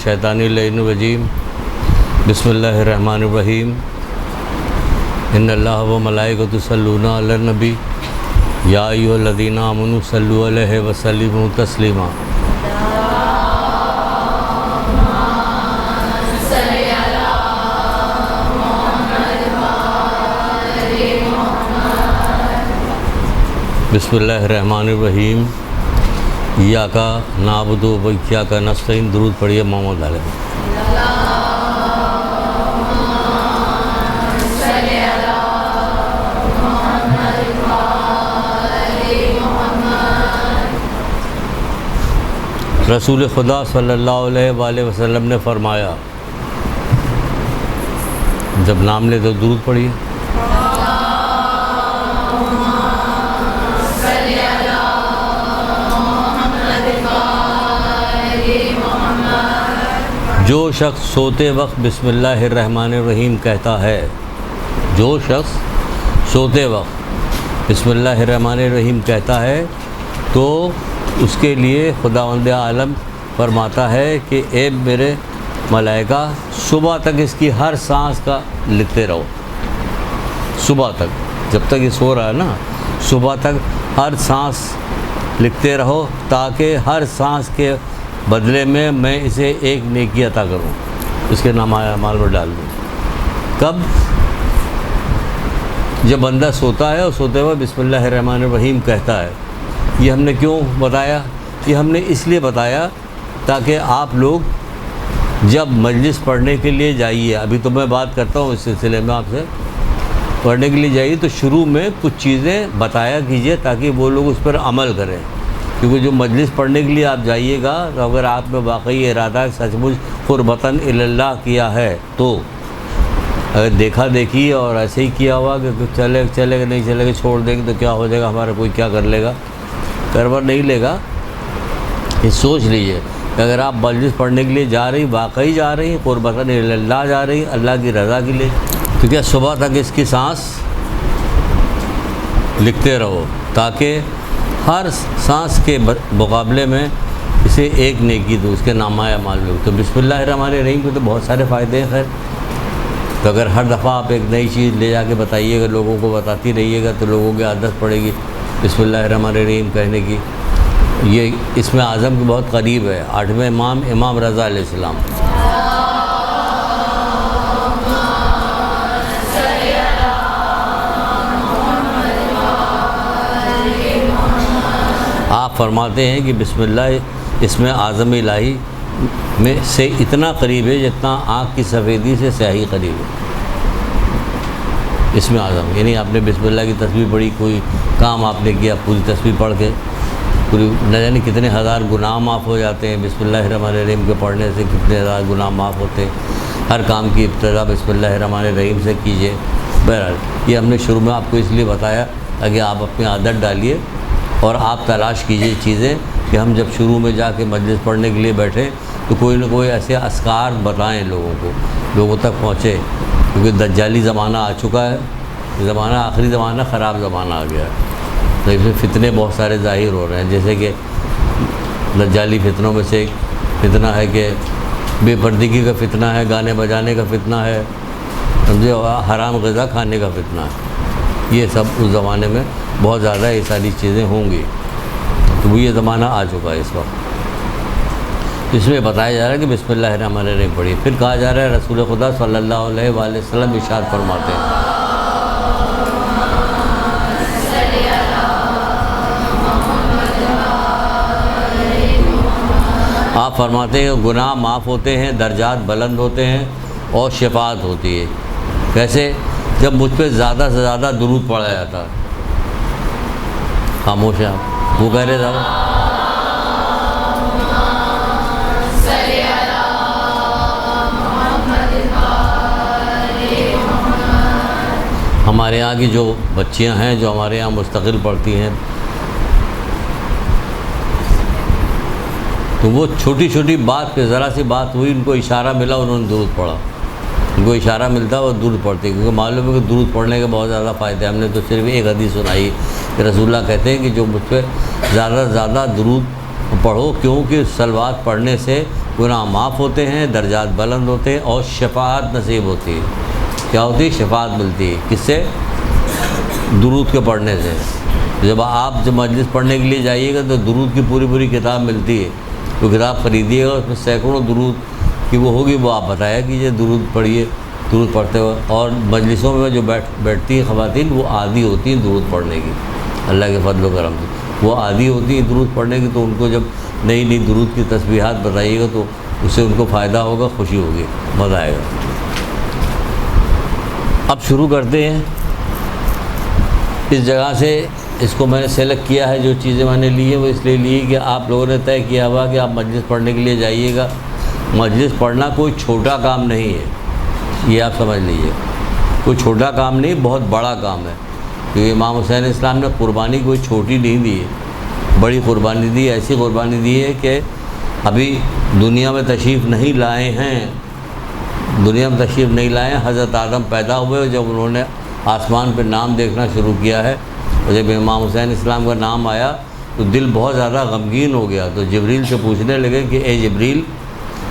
الشیطان اللعین الرجیم بسم اللہ الرحمن الرحیم ان اللہ و ملائکۃ یصلون علی النبی یا ایھا الذین آمنوا صلوا علیہ وسلموا تسلیما۔ بسم اللہ الرحمن الرحیم ایاک نعبد و ایاک نستعین۔ درود پڑھیے محمد علیہ۔ رسول خدا صلی اللہ علیہ وآلہ وسلم نے فرمایا، جب نام لے تو درود پڑھیے۔ جو شخص سوتے وقت بسم اللہ الرحمن الرحیم کہتا ہے، جو شخص سوتے وقت بسم اللہ الرحمن الرحیم کہتا ہے تو اس کے لیے خداوند عالم فرماتا ہے کہ اے میرے ملائکہ صبح تک اس کی ہر سانس کا لکھتے رہو۔ صبح تک، جب تک یہ سو رہا ہے نا، صبح تک ہر سانس لکھتے رہو تاکہ ہر سانس کے بدلے میں اسے ایک نیکی عطا کروں، اس کے نام اعمال میں ڈال دوں۔ کب؟ جب بندہ سوتا ہے اور سوتے ہوئے بسم اللہ الرحمن الرحیم کہتا ہے۔ یہ ہم نے کیوں بتایا؟ یہ ہم نے اس لیے بتایا تاکہ آپ لوگ جب مجلس پڑھنے کے لیے جائیے، ابھی تو میں بات کرتا ہوں اس سلسلے میں، آپ سے پڑھنے کے لیے جائیے تو شروع میں کچھ چیزیں بتایا کیجیے تاکہ وہ لوگ اس پر عمل کریں، کیونکہ جو مجلس پڑھنے کے لیے آپ جائیے گا تو اگر آپ میں واقعی ارادہ سچ مچ قربتاً اللہ کیا ہے تو اگر دیکھا دیکھی اور ایسے ہی کیا ہوا کہ چلے گا نہیں چلے گا، چھوڑ دیں گے تو کیا ہو جائے گا، ہمارا کوئی کیا کر لے گا، کرور نہیں لے گا۔ یہ سوچ لیجئے کہ اگر آپ مجلس پڑھنے کے لیے جا رہی، واقعی جا رہی، قربتاً اللہ جا رہی، اللہ کی رضا کے لیے، تو کیا صبح تک اس کی سانس لکھتے رہو تاکہ ہر سانس کے مقابلے میں اسے ایک نیکی دو، اس کے نامہ اعمال میں۔ تو بسم اللہ الرحمن الرحیم کے تو بہت سارے فائدے ہیں۔ خیر تو اگر ہر دفعہ آپ ایک نئی چیز لے جا کے بتائیے گا، لوگوں کو بتاتی رہیے گا تو لوگوں کی عادت پڑے گی بسم اللہ الرحمن الرحیم کہنے کی۔ یہ اسم اعظم کے بہت قریب ہے، 8ویں امام رضا علیہ السلام۔ آپ فرماتے ہیں کہ بسم اللہ اسم اعظم الہی میں سے اتنا قریب ہے جتنا آنکھ کی سفیدی سے سیاہی قریب ہے۔ اسم اعظم یعنی آپ نے بسم اللہ کی تسبیح پڑھی، کوئی کام آپ نے کیا، پوری تسبیح پڑھ کے پوری نہ جانے کتنے ہزار گناہ معاف ہو جاتے ہیں۔ بسم اللہ الرحمن الرحیم کے پڑھنے سے کتنے ہزار گناہ معاف ہوتے ہیں۔ ہر کام کی ابتدا بسم اللہ الرحمن الرحیم سے کیجیے۔ بہرحال یہ ہم نے شروع میں آپ کو اس لیے بتایا تاکہ آپ اپنی عادت ڈالیے اور آپ تلاش کیجئے چیزیں کہ ہم جب شروع میں جا کے مجلس پڑھنے کے لیے بیٹھیں تو کوئی نہ کوئی ایسے اذکار بتائیں لوگوں کو، لوگوں تک پہنچے، کیونکہ دجالی زمانہ آ چکا ہے، زمانہ آخری زمانہ خراب زمانہ آ گیا ہے، تو اس میں فتنے بہت سارے ظاہر ہو رہے ہیں۔ جیسے کہ دجالی فتنوں میں سے ایک فتنہ ہے کہ بے پردگی کا فتنہ ہے، گانے بجانے کا فتنہ ہے، سمجھے، حرام غذا کھانے کا فتنہ ہے۔ یہ سب اس زمانے میں بہت زیادہ یہ ساری چیزیں ہوں گی، تو وہ یہ زمانہ آ چکا ہے اس وقت۔ اس میں بتایا جا رہا ہے کہ بسم اللہ الرحمن الرحیم پڑھیے۔ پھر کہا جا رہا ہے رسول خدا صلی اللہ علیہ وآلہ وسلم ارشاد فرماتے ہیں، آپ فرماتے ہیں کہ گناہ معاف ہوتے ہیں، درجات بلند ہوتے ہیں اور شفاعت ہوتی ہے۔ کیسے؟ جب مجھ پہ زیادہ سے زیادہ درود پڑھا جاتا۔ خاموش ہے آپ، وہ کہہ رہے تھے ہمارے یہاں کی جو بچیاں ہیں جو ہمارے یہاں مستقل پڑھتی ہیں تو وہ چھوٹی چھوٹی بات پہ، ذرا سی بات ہوئی، ان کو اشارہ ملا، انہوں نے درود پڑھا، ان کو اشارہ ملتا ہے وہ درود پڑھتے، کیونکہ معلوم ہے کہ درود پڑھنے کے بہت زیادہ فائدے ہیں۔ ہم نے تو صرف ایک حدیث سنائی کہ رسول اللہ کہتے ہیں کہ جو مجھ پہ زیادہ سے زیادہ درود پڑھو، کیونکہ صلوات پڑھنے سے گناہ معاف ہوتے ہیں، درجات بلند ہوتے ہیں اور شفاعت نصیب ہوتی ہے۔ کیا ہوتی ہے؟ شفاعت ملتی ہے۔ کس سے؟ درود کے پڑھنے سے۔ جب آپ مجلس پڑھنے کے لیے جائیے گا تو درود کی پوری کتاب ملتی ہے، تو کتاب خریدیے گا، اس میں سینکڑوں درود کی وہ ہوگی، وہ آپ بتایا کیجیے درود پڑھیے، درود پڑھتے ہوئے۔ اور مجلسوں میں جو بیٹھتی ہیں خواتین، وہ عادی ہوتی ہیں درود پڑھنے کی، اللہ کے فضل و کرم سے وہ عادی ہوتی ہیں درود پڑھنے کی، تو ان کو جب نئی درود کی تسبیحات بتائیے گا تو اس سے ان کو فائدہ ہوگا، خوشی ہوگی، مزہ آئے گا۔ اب شروع کرتے ہیں۔ اس جگہ سے اس کو میں نے سلیکٹ کیا ہے، جو چیزیں میں نے لی ہیں وہ اس لیے لی کہ آپ لوگوں نے طے کیا ہوا کہ آپ مجلس پڑھنے کے لیے جائیے گا۔ مجلس پڑھنا کوئی چھوٹا کام نہیں ہے، یہ آپ سمجھ لیجیے، کوئی چھوٹا کام نہیں، بہت بڑا کام ہے، کیونکہ امام حسین اسلام نے قربانی کوئی چھوٹی نہیں دی ہے، بڑی قربانی دی، ایسی قربانی دی ہے کہ ابھی دنیا میں تشریف نہیں لائے ہیں، حضرت آدم پیدا ہوئے اور جب انہوں نے آسمان پہ نام دیکھنا شروع کیا ہے، اور جب امام حسین اسلام کا نام آیا تو دل بہت زیادہ غمگین ہو گیا، تو جبریل سے پوچھنے لگے کہ اے جبریل،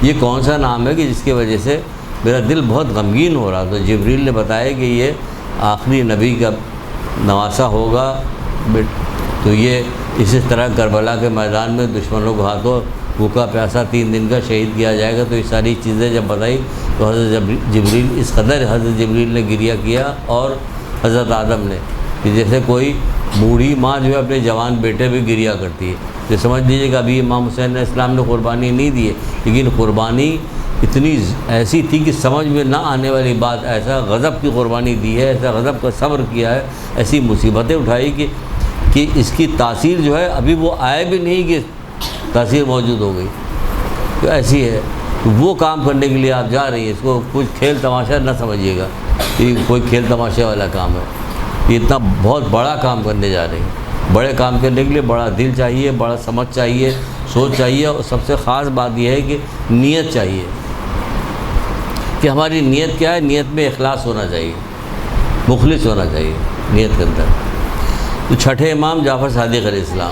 یہ کون سا نام ہے کہ جس کی وجہ سے میرا دل بہت غمگین ہو رہا؟ تو جبریل نے بتایا کہ یہ آخری نبی کا نواسا ہوگا، تو یہ اسی طرح کربلا کے میدان میں دشمنوں کو ہاتھوں بھوکا پیاسا 3 دن کا شہید کیا جائے گا۔ تو یہ ساری چیزیں جب بتائی تو حضرت جبریل اس قدر حضرت جبریل نے گریہ کیا، اور حضرت آدم نے، کہ جیسے کوئی بوڑھی ماں جو ہے اپنے جوان بیٹے بھی گریہ کرتی ہے۔ تو سمجھ لیجیے کہ ابھی امام حسین اسلام نے قربانی نہیں دی ہے، لیکن قربانی اتنی ایسی تھی کہ سمجھ میں نہ آنے والی بات، ایسا غضب کی قربانی دی ہے، ایسا غضب کا صبر کیا ہے، ایسی مصیبتیں اٹھائی کہ اس کی تاثیر جو ہے ابھی وہ آئے بھی نہیں کہ تاثیر موجود ہو گئی، تو ایسی ہے۔ وہ کام کرنے کے لیے آپ جا رہی ہیں، اس کو کچھ کھیل تماشا نہ سمجھیے گا، یہ کوئی کھیل تماشے والا کام ہے، یہ اتنا بہت بڑا کام کرنے جا رہے ہیں۔ بڑے کام کرنے کے لیے بڑا دل چاہیے، بڑا سمجھ چاہیے، سوچ چاہیے، اور سب سے خاص بات یہ ہے کہ نیت چاہیے، کہ ہماری نیت کیا ہے؟ نیت میں اخلاص ہونا چاہیے، مخلص ہونا چاہیے نیت کے اندر۔ تو چھٹے امام جعفر صادق علیہ السلام،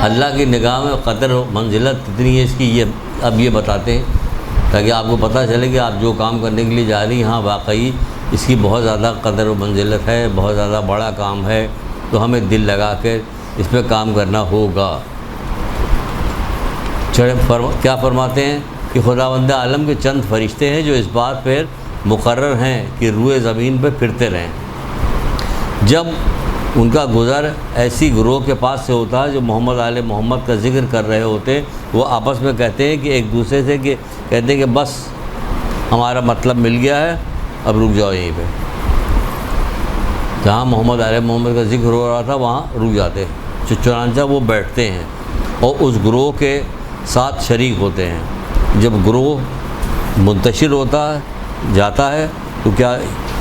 اللہ کی نگاہ میں قدر و منزلت کتنی ہے اس کی، یہ اب یہ بتاتے ہیں تاکہ آپ کو پتہ چلے کہ آپ جو کام کرنے کے لیے جا رہی ہیں، ہاں واقعی اس کی بہت زیادہ قدر و منزلت ہے، بہت زیادہ بڑا کام ہے، تو ہمیں دل لگا کے اس پہ کام کرنا ہوگا۔ کیا فرماتے ہیں کہ خداوند عالم کے چند فرشتے ہیں جو اس بات پر مقرر ہیں کہ روئے زمین پہ پھرتے رہیں۔ جب ان کا گزر ایسی گروہ کے پاس سے ہوتا ہے جو محمد آل محمد کا ذکر کر رہے ہوتے ہیں، وہ آپس میں کہتے ہیں کہ ایک دوسرے سے کہتے ہیں کہ بس ہمارا مطلب مل گیا ہے، اب رک جاؤ یہیں پہ۔ جہاں محمد آل محمد کا ذکر ہو رہا تھا وہاں رک جاتے، چنانچہ وہ بیٹھتے ہیں اور اس گروہ کے ساتھ شریک ہوتے ہیں۔ جب گروہ منتشر ہوتا ہے جاتا ہے تو کیا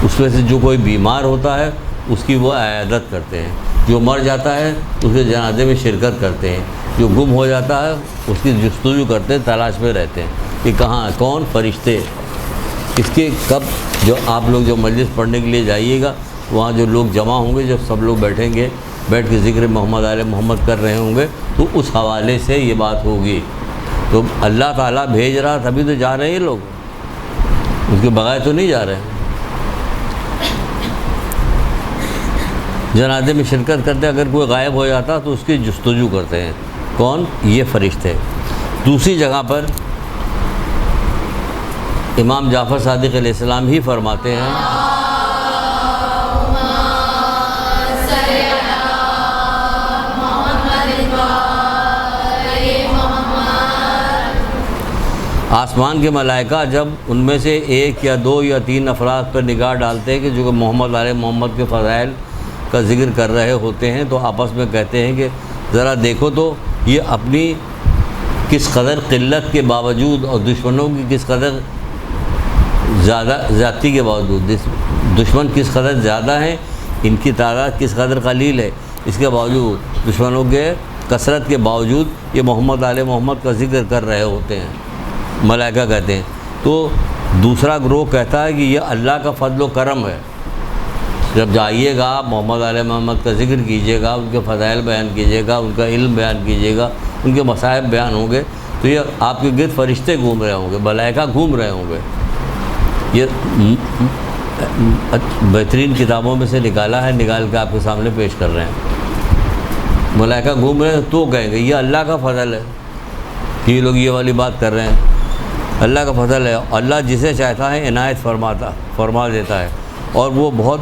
اس میں سے جو کوئی بیمار ہوتا ہے اس کی وہ عیادت کرتے ہیں، جو مر جاتا ہے اس کے جنازے میں شرکت کرتے ہیں، جو گم ہو جاتا ہے اس کی جستجو کرتے ہیں، تلاش میں رہتے ہیں کہ کہاں کون فرشتے، اس کے کب۔ جو آپ لوگ جو مجلس پڑھنے کے لیے جائیے گا وہاں جو لوگ جمع ہوں گے، جب سب لوگ بیٹھیں گے، بیٹھ کے ذکر محمد آل محمد کر رہے ہوں گے، تو اس حوالے سے یہ بات ہوگی۔ تو اللہ تعالیٰ بھیج رہا تبھی تو جا رہے ہیں لوگ، اس کے بغیر تو نہیں جا رہے ہیں۔ جنازے میں شرکت کرتے، اگر کوئی غائب ہو جاتا تو اس کی جستجو کرتے ہیں، کون؟ یہ فرشتے۔ دوسری جگہ پر امام جعفر صادق علیہ السلام ہی فرماتے ہیں، آسمان کے ملائکہ جب ان میں سے 1 یا 2 یا 3 افراد پر نگاہ ڈالتے ہیں کہ جو کہ محمد علیہ محمد کے فضائل کا ذکر کر رہے ہوتے ہیں، تو آپس میں کہتے ہیں کہ ذرا دیکھو تو یہ اپنی کس قدر قلت کے باوجود اور دشمنوں کی کس قدر زیادتی کے باوجود، دشمن کس قدر زیادہ ہیں، ان کی تعداد کس قدر قلیل ہے، اس کے باوجود دشمنوں کے کثرت کے باوجود یہ محمد علیہ محمد کا ذکر کر رہے ہوتے ہیں، ملائکہ کہتے ہیں۔ تو دوسرا گروہ کہتا ہے کہ یہ اللہ کا فضل و کرم ہے، جب جائیے گا آپ محمد آل محمد کا ذکر کیجیے گا، ان کے فضائل بیان کیجیے گا، ان کا علم بیان کیجیے گا، ان کے مصائب بیان ہوں گے، تو یہ آپ کے گرد فرشتے گھوم رہے ہوں گے، ملائکہ گھوم رہے ہوں گے۔ یہ بہترین کتابوں میں سے نکالا ہے، نکال کے آپ کے سامنے پیش کر رہے ہیں۔ ملائکہ گھوم رہے ہیں تو کہیں گے یہ اللہ کا فضل ہے کہ یہ لوگ یہ والی بات کر رہے ہیں۔ اللہ کا فضل ہے، اللہ جسے چاہتا ہے عنایت فرما دیتا ہے، اور وہ بہت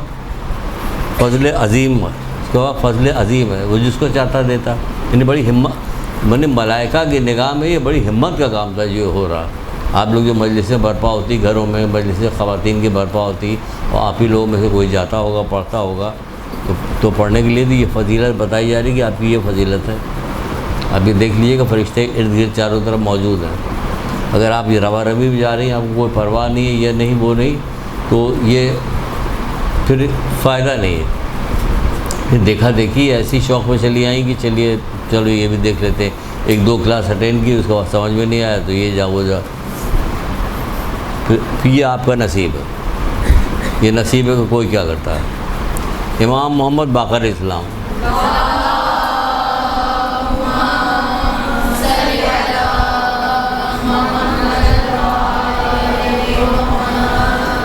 فضل عظیم ہے، اس کے بعد فضل عظیم ہے، وہ جس کو چاہتا دیتا۔ یعنی بڑی ہمت، میں نے ملائکہ کی نگاہ میں یہ بڑی ہمت کا کام تھا جو ہو رہا۔ آپ لوگ جو مجلسیں برپا ہوتی گھروں میں، مجلسیں خواتین کی برپا ہوتی، اور آپ ہی لوگوں میں سے کوئی جاتا ہوگا پڑھتا ہوگا، تو پڑھنے کے لیے بھی یہ فضیلت بتائی جا رہی کہ آپ کی یہ فضیلت ہے۔ اب یہ دیکھ لیجیے کہ فرشتے ارد گرد چاروں طرف موجود ہیں۔ اگر آپ یہ روا روی بھی جا رہی ہیں، آپ کو کوئی پرواہ نہیں ہے، یہ نہیں وہ نہیں، تو یہ پھر فائدہ نہیں ہے۔ پھر دیکھا دیکھی ایسی شوق میں چلی آئیں کہ چلو یہ بھی دیکھ لیتے ہیں، ایک دو کلاس اٹینڈ کی، اس کے بعد سمجھ میں نہیں آیا تو یہ جا وہ جا، پھر یہ آپ کا نصیب ہے، یہ نصیب ہے کہ کوئی کیا کرتا ہے۔ امام محمد باقر اسلام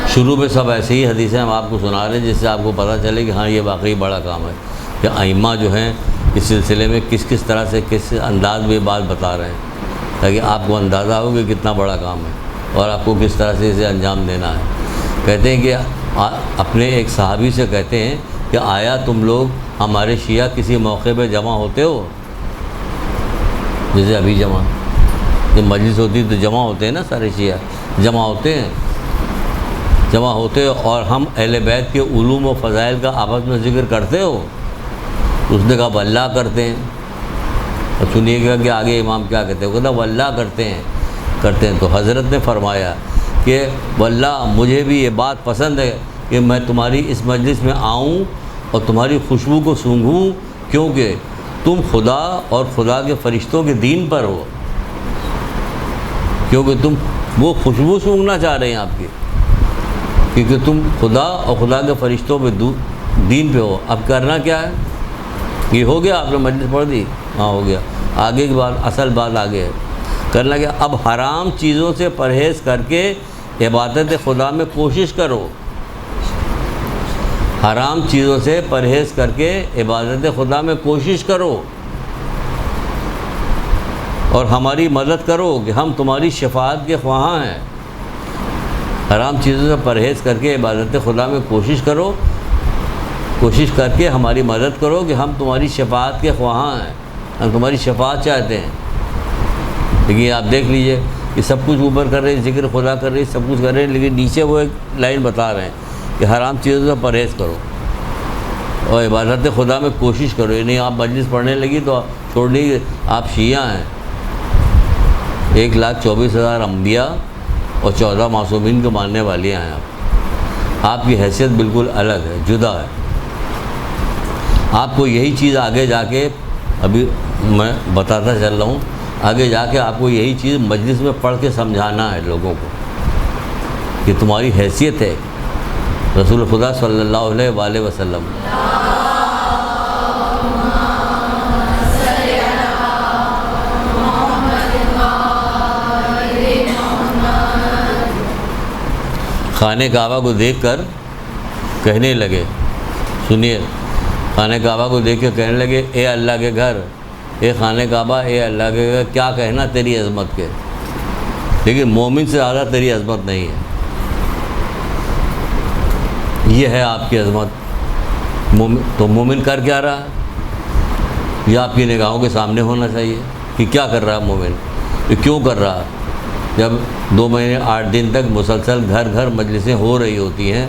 شروع میں سب ایسے ہی حدیثیں ہم آپ کو سنا رہے ہیں جس سے آپ کو پتہ چلے کہ ہاں یہ واقعی بڑا کام ہے، کہ ائمہ جو ہیں اس سلسلے میں کس طرح سے کس انداز میں بات بتا رہے ہیں، تاکہ آپ کو اندازہ ہو کہ کتنا بڑا کام ہے اور آپ کو کس طرح سے اسے انجام دینا ہے۔ کہتے ہیں کہ اپنے ایک صحابی سے کہتے ہیں کہ آیا تم لوگ ہمارے شیعہ کسی موقع پہ جمع ہوتے ہو؟ جیسے ابھی جب مجلس ہوتی تو جمع ہوتے ہیں نا، سارے شیعہ جمع ہوتے اور ہم اہل بیت کے علوم و فضائل کا آپس میں ذکر کرتے ہو؟ اس نے کہا واللہ کرتے ہیں۔ اور سنیے گا کہ آگے امام کیا کہتے ہیں، وہ کہتا واللہ کرتے ہیں۔ تو حضرت نے فرمایا کہ واللہ مجھے بھی یہ بات پسند ہے کہ میں تمہاری اس مجلس میں آؤں اور تمہاری خوشبو کو سونگھوں، کیونکہ تم خدا اور خدا کے فرشتوں کے دین پر ہو، کیونکہ تم وہ خوشبو سونگھنا چاہ رہے ہیں آپ کی، کیونکہ تم خدا اور خدا کے فرشتوں پہ دین پہ ہو۔ اب کرنا کیا ہے؟ یہ ہو گیا، آپ نے مجلس پڑھ دی، ہاں ہو گیا، آگے کی بات، اصل بات آگے ہے۔ کرنا کیا؟ اب حرام چیزوں سے پرہیز کر کے عبادت خدا میں کوشش کرو، حرام چیزوں سے پرہیز کر کے عبادت خدا میں کوشش کرو، اور ہماری مدد کرو کہ ہم تمہاری شفاعت کے خواہاں ہیں۔ حرام چیزوں سے پرہیز کر کے عبادت خدا میں کوشش کرو، کوشش کر کے ہماری مدد کرو کہ ہم تمہاری شفاعت کے خواہاں ہیں، ہم تمہاری شفاعت چاہتے ہیں۔ لیکن آپ دیکھ لیجئے کہ سب کچھ اوپر کر رہے ہیں، ذکر خدا کر رہے ہیں، سب کچھ کر رہے ہیں، لیکن نیچے وہ ایک لائن بتا رہے ہیں کہ حرام چیزوں سے پرہیز کرو اور عبادت خدا میں کوشش کرو۔ یعنی آپ مجلس پڑھنے لگی تو چھوڑنے کی، آپ شیعہ ہیں، 1,24,000 انبیاء اور 14 معصومین کے ماننے والی ہیں آپ کی حیثیت بالکل الگ ہے، جدا ہے۔ آپ کو یہی چیز آگے جا کے، ابھی میں بتاتا چل رہا ہوں، آگے جا کے آپ کو یہی چیز مجلس میں پڑھ کے سمجھانا ہے لوگوں کو کہ تمہاری حیثیت ہے رسول خدا صلی اللہ علیہ وآلہ وسلم۔ خانہ کعبہ کو دیکھ کر کہنے لگے، سنیے، خانہ کعبہ کو دیکھ کے کہنے لگے اے اللہ کے گھر، اے خانہ کعبہ، اے اللہ کے گھر، کیا کہنا تیری عظمت کے، لیکن مومن سے زیادہ تیری عظمت نہیں ہے۔ یہ ہے آپ کی عظمت۔ تو مومن کر کیا رہا ہے؟ یہ آپ کی نگاہوں کے سامنے ہونا چاہیے کہ کیا کر رہا ہے مومن، یہ کیوں کر رہا ہے۔ جب 2 مہینے 8 دن تک مسلسل گھر گھر مجلسیں ہو رہی ہوتی ہیں،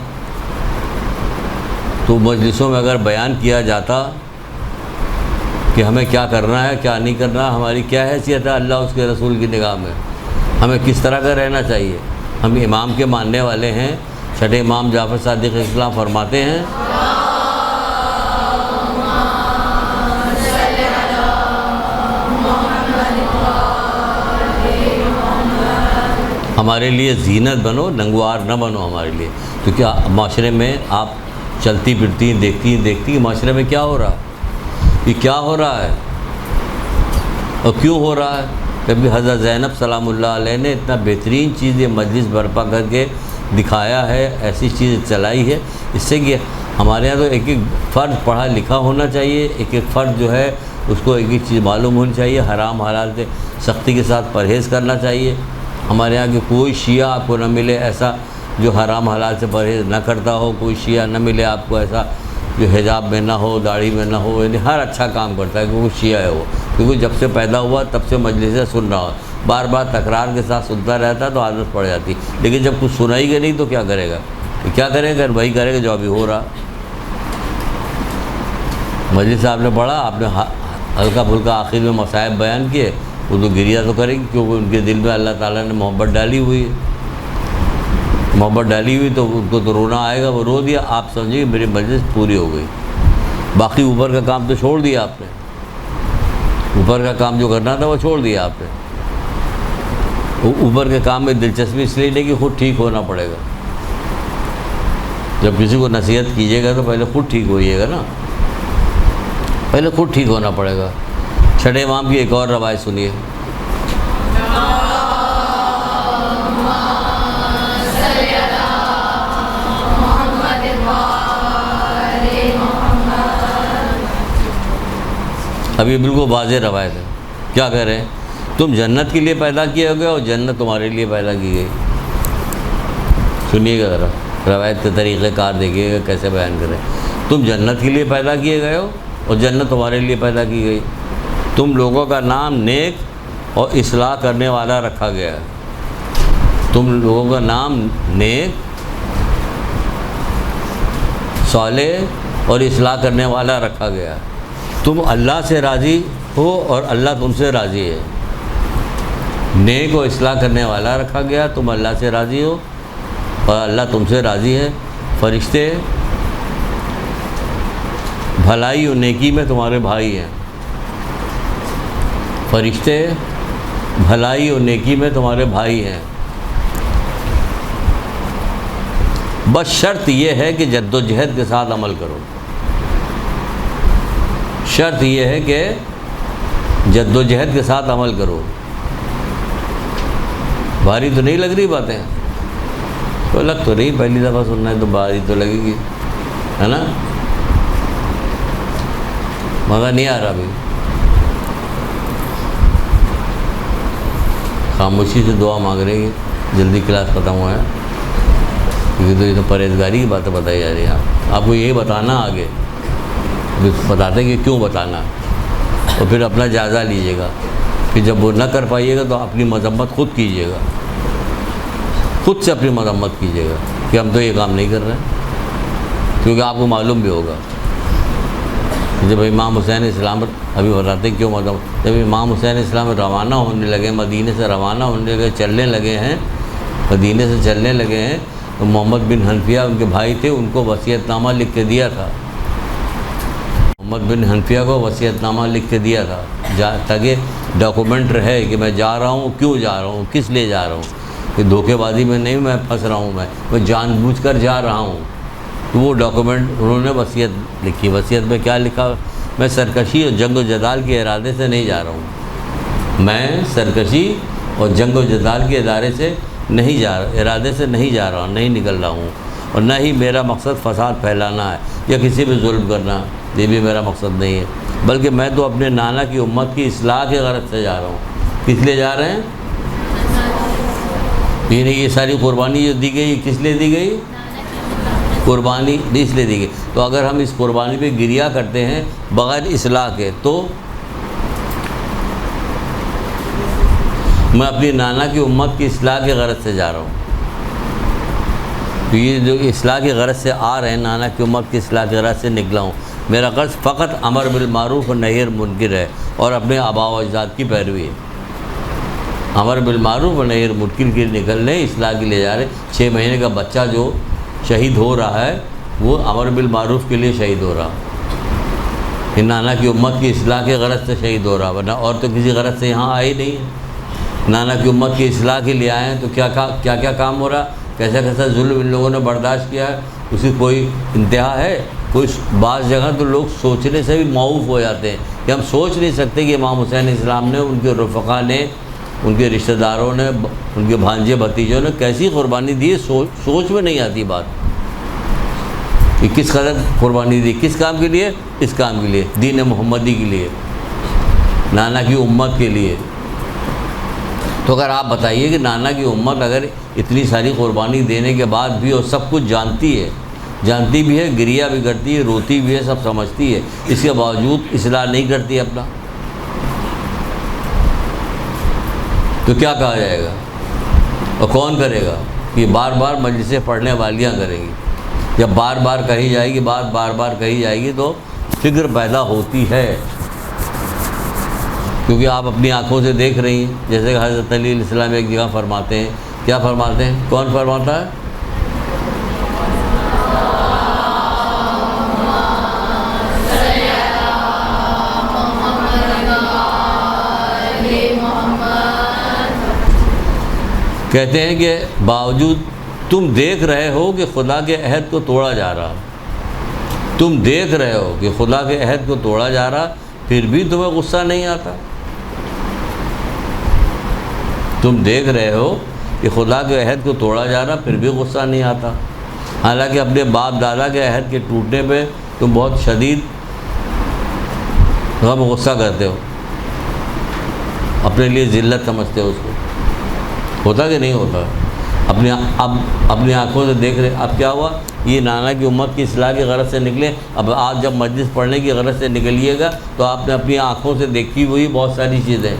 تو مجلسوں میں اگر بیان کیا جاتا کہ ہمیں کیا کرنا ہے، کیا نہیں کرنا، ہماری کیا حیثیت ہے اللہ اس کے رسول کی نگاہ میں، ہمیں کس طرح کا رہنا چاہیے۔ ہم امام کے ماننے والے ہیں، چھٹے امام جعفر صادق اسلام فرماتے ہیں ہمارے لیے زینت بنو، ننگوار نہ بنو ہمارے لیے۔ تو کیا معاشرے میں آپ چلتی پھرتی ہیں، دیکھتی ہیں معاشرے میں کیا ہو رہا ہے، یہ کیا ہو رہا ہے اور کیوں ہو رہا ہے۔ کبھی حضرت زینب سلام اللہ علیہ نے اتنا بہترین چیز یہ مجلس برپا کر کے دکھایا ہے، ایسی چیز چلائی ہے، اس سے کہ ہمارے یہاں تو ایک ایک فرد پڑھا لکھا ہونا چاہیے، ایک ایک فرد جو ہے اس کو ایک ایک چیز معلوم ہونی چاہیے، حرام حلال سے سختی کے ساتھ پرہیز کرنا چاہیے۔ ہمارے یہاں کہ کوئی شیعہ آپ کو نہ ملے ایسا جو حرام حلال سے پرہیز نہ کرتا ہو، کوئی شیعہ نہ ملے آپ کو ایسا جو حجاب میں نہ ہو، داڑھی میں نہ ہو، یعنی ہر اچھا کام کرتا ہے کیونکہ شیعہ ہے وہ، کیونکہ جب سے پیدا ہوا تب سے مجلس سے سن رہا ہو، بار بار تکرار کے ساتھ سنتا رہتا تو عادت پڑ جاتی، لیکن جب کچھ سنائی گا نہیں تو کیا کرے گا، کیا کرے گا، وہی کرے گا جو ابھی ہو رہا۔ مجلس صاحب نے پڑھا، آپ نے ہلکا پھلکا آخر میں مصائب بیان کیے، وہ تو گریہ تو کریں گے کیونکہ ان کے دل میں اللہ تعالیٰ نے محبت ڈالی ہوئی ہے، محبت ڈالی ہوئی تو ان کو تو رونا آئے گا، وہ رو دیا، آپ سمجھیے میری مجلس پوری ہو گئی۔ باقی اوپر کا کام تو چھوڑ دیا آپ نے، اوپر کا کام جو کرنا تھا وہ چھوڑ دیا آپ نے۔ اوپر کے کام میں دلچسپی اس لیے نہیں کہ خود ٹھیک ہونا پڑے گا، جب کسی کو نصیحت کیجیے گا تو پہلے خود ٹھیک ہوئیے گا نا، پہلے خود ٹھیک ہونا پڑے گا۔ چھٹے امام کی ایک اور روایت سنیے۔ اب یہ بالکل واضح روایت ہے، کیا کہہ رہے ہیں؟ تم جنت کے لیے پیدا کیے گئے اور جنت تمہارے لیے پیدا کی گئی۔ سنیے گا ذرا، روایت کے طریقہ کار دیکھیے گا کیسے بیان کریں۔ تم جنت کے لیے پیدا کیے گئے ہو اور جنت تمہارے لیے پیدا کی گئی۔ تم لوگوں کا نام نیک اور اصلاح کرنے والا رکھا گیا ہے۔ تم لوگوں کا نام نیک، صالح اور اصلاح کرنے والا رکھا گیا ہے۔ تم اللہ سے راضی ہو اور اللہ تم سے راضی ہے۔ نیک و اصلاح کرنے والا رکھا گیا، تم اللہ سے راضی ہو اور اللہ تم سے راضی ہے۔ فرشتے بھلائی و نیکی میں تمہارے بھائی ہیں، فرشتے بھلائی و نیکی میں تمہارے بھائی ہیں، بس شرط یہ ہے کہ جد و جہد کے ساتھ عمل کرو۔ شرط یہ ہے کہ جد و جہد کے ساتھ عمل کرو۔ بھاری تو نہیں لگ رہی باتیں؟ تو لگ تو نہیں، پہلی دفعہ سننا ہے تو بھاری تو لگے گی، ہے نا؟ مگر نہیں آ رہا ابھی، خاموشی سے دعا مانگ رہے ہیں، جلدی کلاس ختم ہوا ہے، کیونکہ تو یہ تو پرہیزگاری کی باتیں بتائی جا رہی ہیں۔ آپ کو یہی بتانا آگے، بتاتے ہیں کہ کیوں بتانا، اور پھر اپنا جائزہ لیجیے گا، کہ جب وہ نہ کر پائیے گا تو اپنی مذمت خود کیجیے گا، خود سے اپنی مذمت کیجیے گا کہ ہم تو یہ کام نہیں کر رہے ہیں، کیونکہ آپ کو معلوم بھی ہوگا۔ جب امام حسین اسلام ابھی بتاتے کیوں جب امام حسین اسلام روانہ ہونے لگے، مدینے سے روانہ ہونے لگے، چلنے لگے ہیں، مدینے سے چلنے لگے ہیں، تو محمد بن حنفیہ ان کے بھائی تھے، ان کو وصیت نامہ لکھ کے دیا تھا، محمد بن حنفیہ کو وصیت نامہ لکھ کے دیا تھا، تاکہ ڈاکومنٹ رہے کہ میں جا رہا ہوں، کیوں جا رہا ہوں، کس لیے جا رہا ہوں، کہ دھوکے بازی میں نہیں میں پھنس رہا ہوں، میں جان بوجھ کر جا رہا ہوں۔ تو وہ ڈاکومنٹ انہوں نے وصیت لکھی۔ وصیت میں کیا لکھا؟ میں سرکشی اور جنگ و جدال کے ارادے سے نہیں جا رہا ہوں، میں سرکشی اور جنگ و جدال کے ارادے سے نہیں جا رہا ہوں، نہیں نکل رہا ہوں، اور نہ ہی میرا مقصد فساد پھیلانا ہے یا کسی پہ ظلم کرنا، یہ بھی میرا مقصد نہیں ہے، بلکہ میں تو اپنے نانا کی امت کی اصلاح کے غرض سے جا رہا ہوں۔ کس لیے جا رہے ہیں؟ یہ ساری قربانی جو دی گئی کس لیے دی گئی؟ قربانی اس لیے دی گئی۔ تو اگر ہم اس قربانی پہ گریہ کرتے ہیں بغیر اصلاح کے، تو میں اپنی نانا کی امت کی اصلاح کے غرض سے جا رہا ہوں۔ تو یہ جو اصلاح کی غرض سے آ رہے ہیں، نانا کی امت کی اصلاح کی غرض سے نکلا ہوں، میرا غرض فقط امر بالمعروف اور نہی عن المنکر ہے، اور اپنے آباء و اجداد کی پیروی ہے۔ امر بالمعروف اور نہی عن المنکر کے نکلنے، اصلاح کے لیے جا رہے۔ 6 مہینے کا بچہ جو شہید ہو رہا ہے وہ امر بالمعروف کے لیے شہید ہو رہا، کہ نانا کی امت کی اصلاح کے غرض سے شہید ہو رہا، ورنہ اور تو کسی غرض سے یہاں آئے نہیں ہیں۔ نانا کی امت کی اصلاح کے لیے آئے ہیں، تو کیا کیا کام ہو رہا، کیسا کیسا ظلم ان لوگوں نے برداشت کیا ہے، اس کی کوئی انتہا ہے؟ کوئی بعض جگہ تو لوگ سوچنے سے بھی معوف ہو جاتے ہیں کہ ہم سوچ نہیں سکتے کہ امام حسین علیہ السلام نے، ان کے رفقا نے، ان کے رشتہ داروں نے، ان کے بھانجے بھتیجوں نے کیسی قربانی دی، سوچ میں نہیں آتی بات کہ کس قدر قربانی دی، کس کام کے لیے؟ اس کام کے لیے، دین محمدی کے لیے، نانا کی امت کے لیے۔ تو اگر آپ بتائیے کہ نانا کی امت اگر اتنی ساری قربانی دینے کے بعد بھی اور سب کچھ جانتی بھی ہے، گریہ بھی کرتی ہے، روتی بھی ہے، سب سمجھتی ہے، اس کے باوجود اصلاح نہیں کرتی اپنا، تو کیا کہا جائے گا؟ اور کون کرے گا؟ یہ بار بار مجلسیں پڑھنے والیاں کریں گی۔ جب بار بار کہی جائے گی، بات بار بار کہی جائے گی تو فکر پیدا ہوتی ہے، کیونکہ آپ اپنی آنکھوں سے دیکھ رہی ہیں۔ جیسے کہ حضرت علی علیہ السلام ایک جگہ فرماتے ہیں، کیا فرماتے ہیں؟ کون فرماتا ہے؟ کہتے ہیں کہ باوجود تم دیکھ رہے ہو کہ خدا کے عہد کو توڑا جا رہا، تم دیکھ رہے ہو کہ خدا کے عہد کو توڑا جا رہا، پھر بھی تمہیں غصہ نہیں آتا۔ تم دیکھ رہے ہو کہ خدا کے عہد کو توڑا جا رہا، پھر بھی غصہ نہیں آتا، حالانکہ اپنے باپ دادا کے عہد کے ٹوٹنے پہ تم بہت شدید غم و غصہ کرتے ہو، اپنے لیے ذلت سمجھتے ہو اس کو۔ ہوتا کہ نہیں ہوتا؟ اپنی آنکھوں سے دیکھ رہے۔ اب کیا ہوا؟ یہ نانا کی امت کی اصلاح کی غرض سے نکلے۔ اب آپ جب مجلس پڑھنے کی غرض سے نکلیے گا تو آپ نے اپنی آنکھوں سے دیکھی ہوئی بہت ساری چیزیں،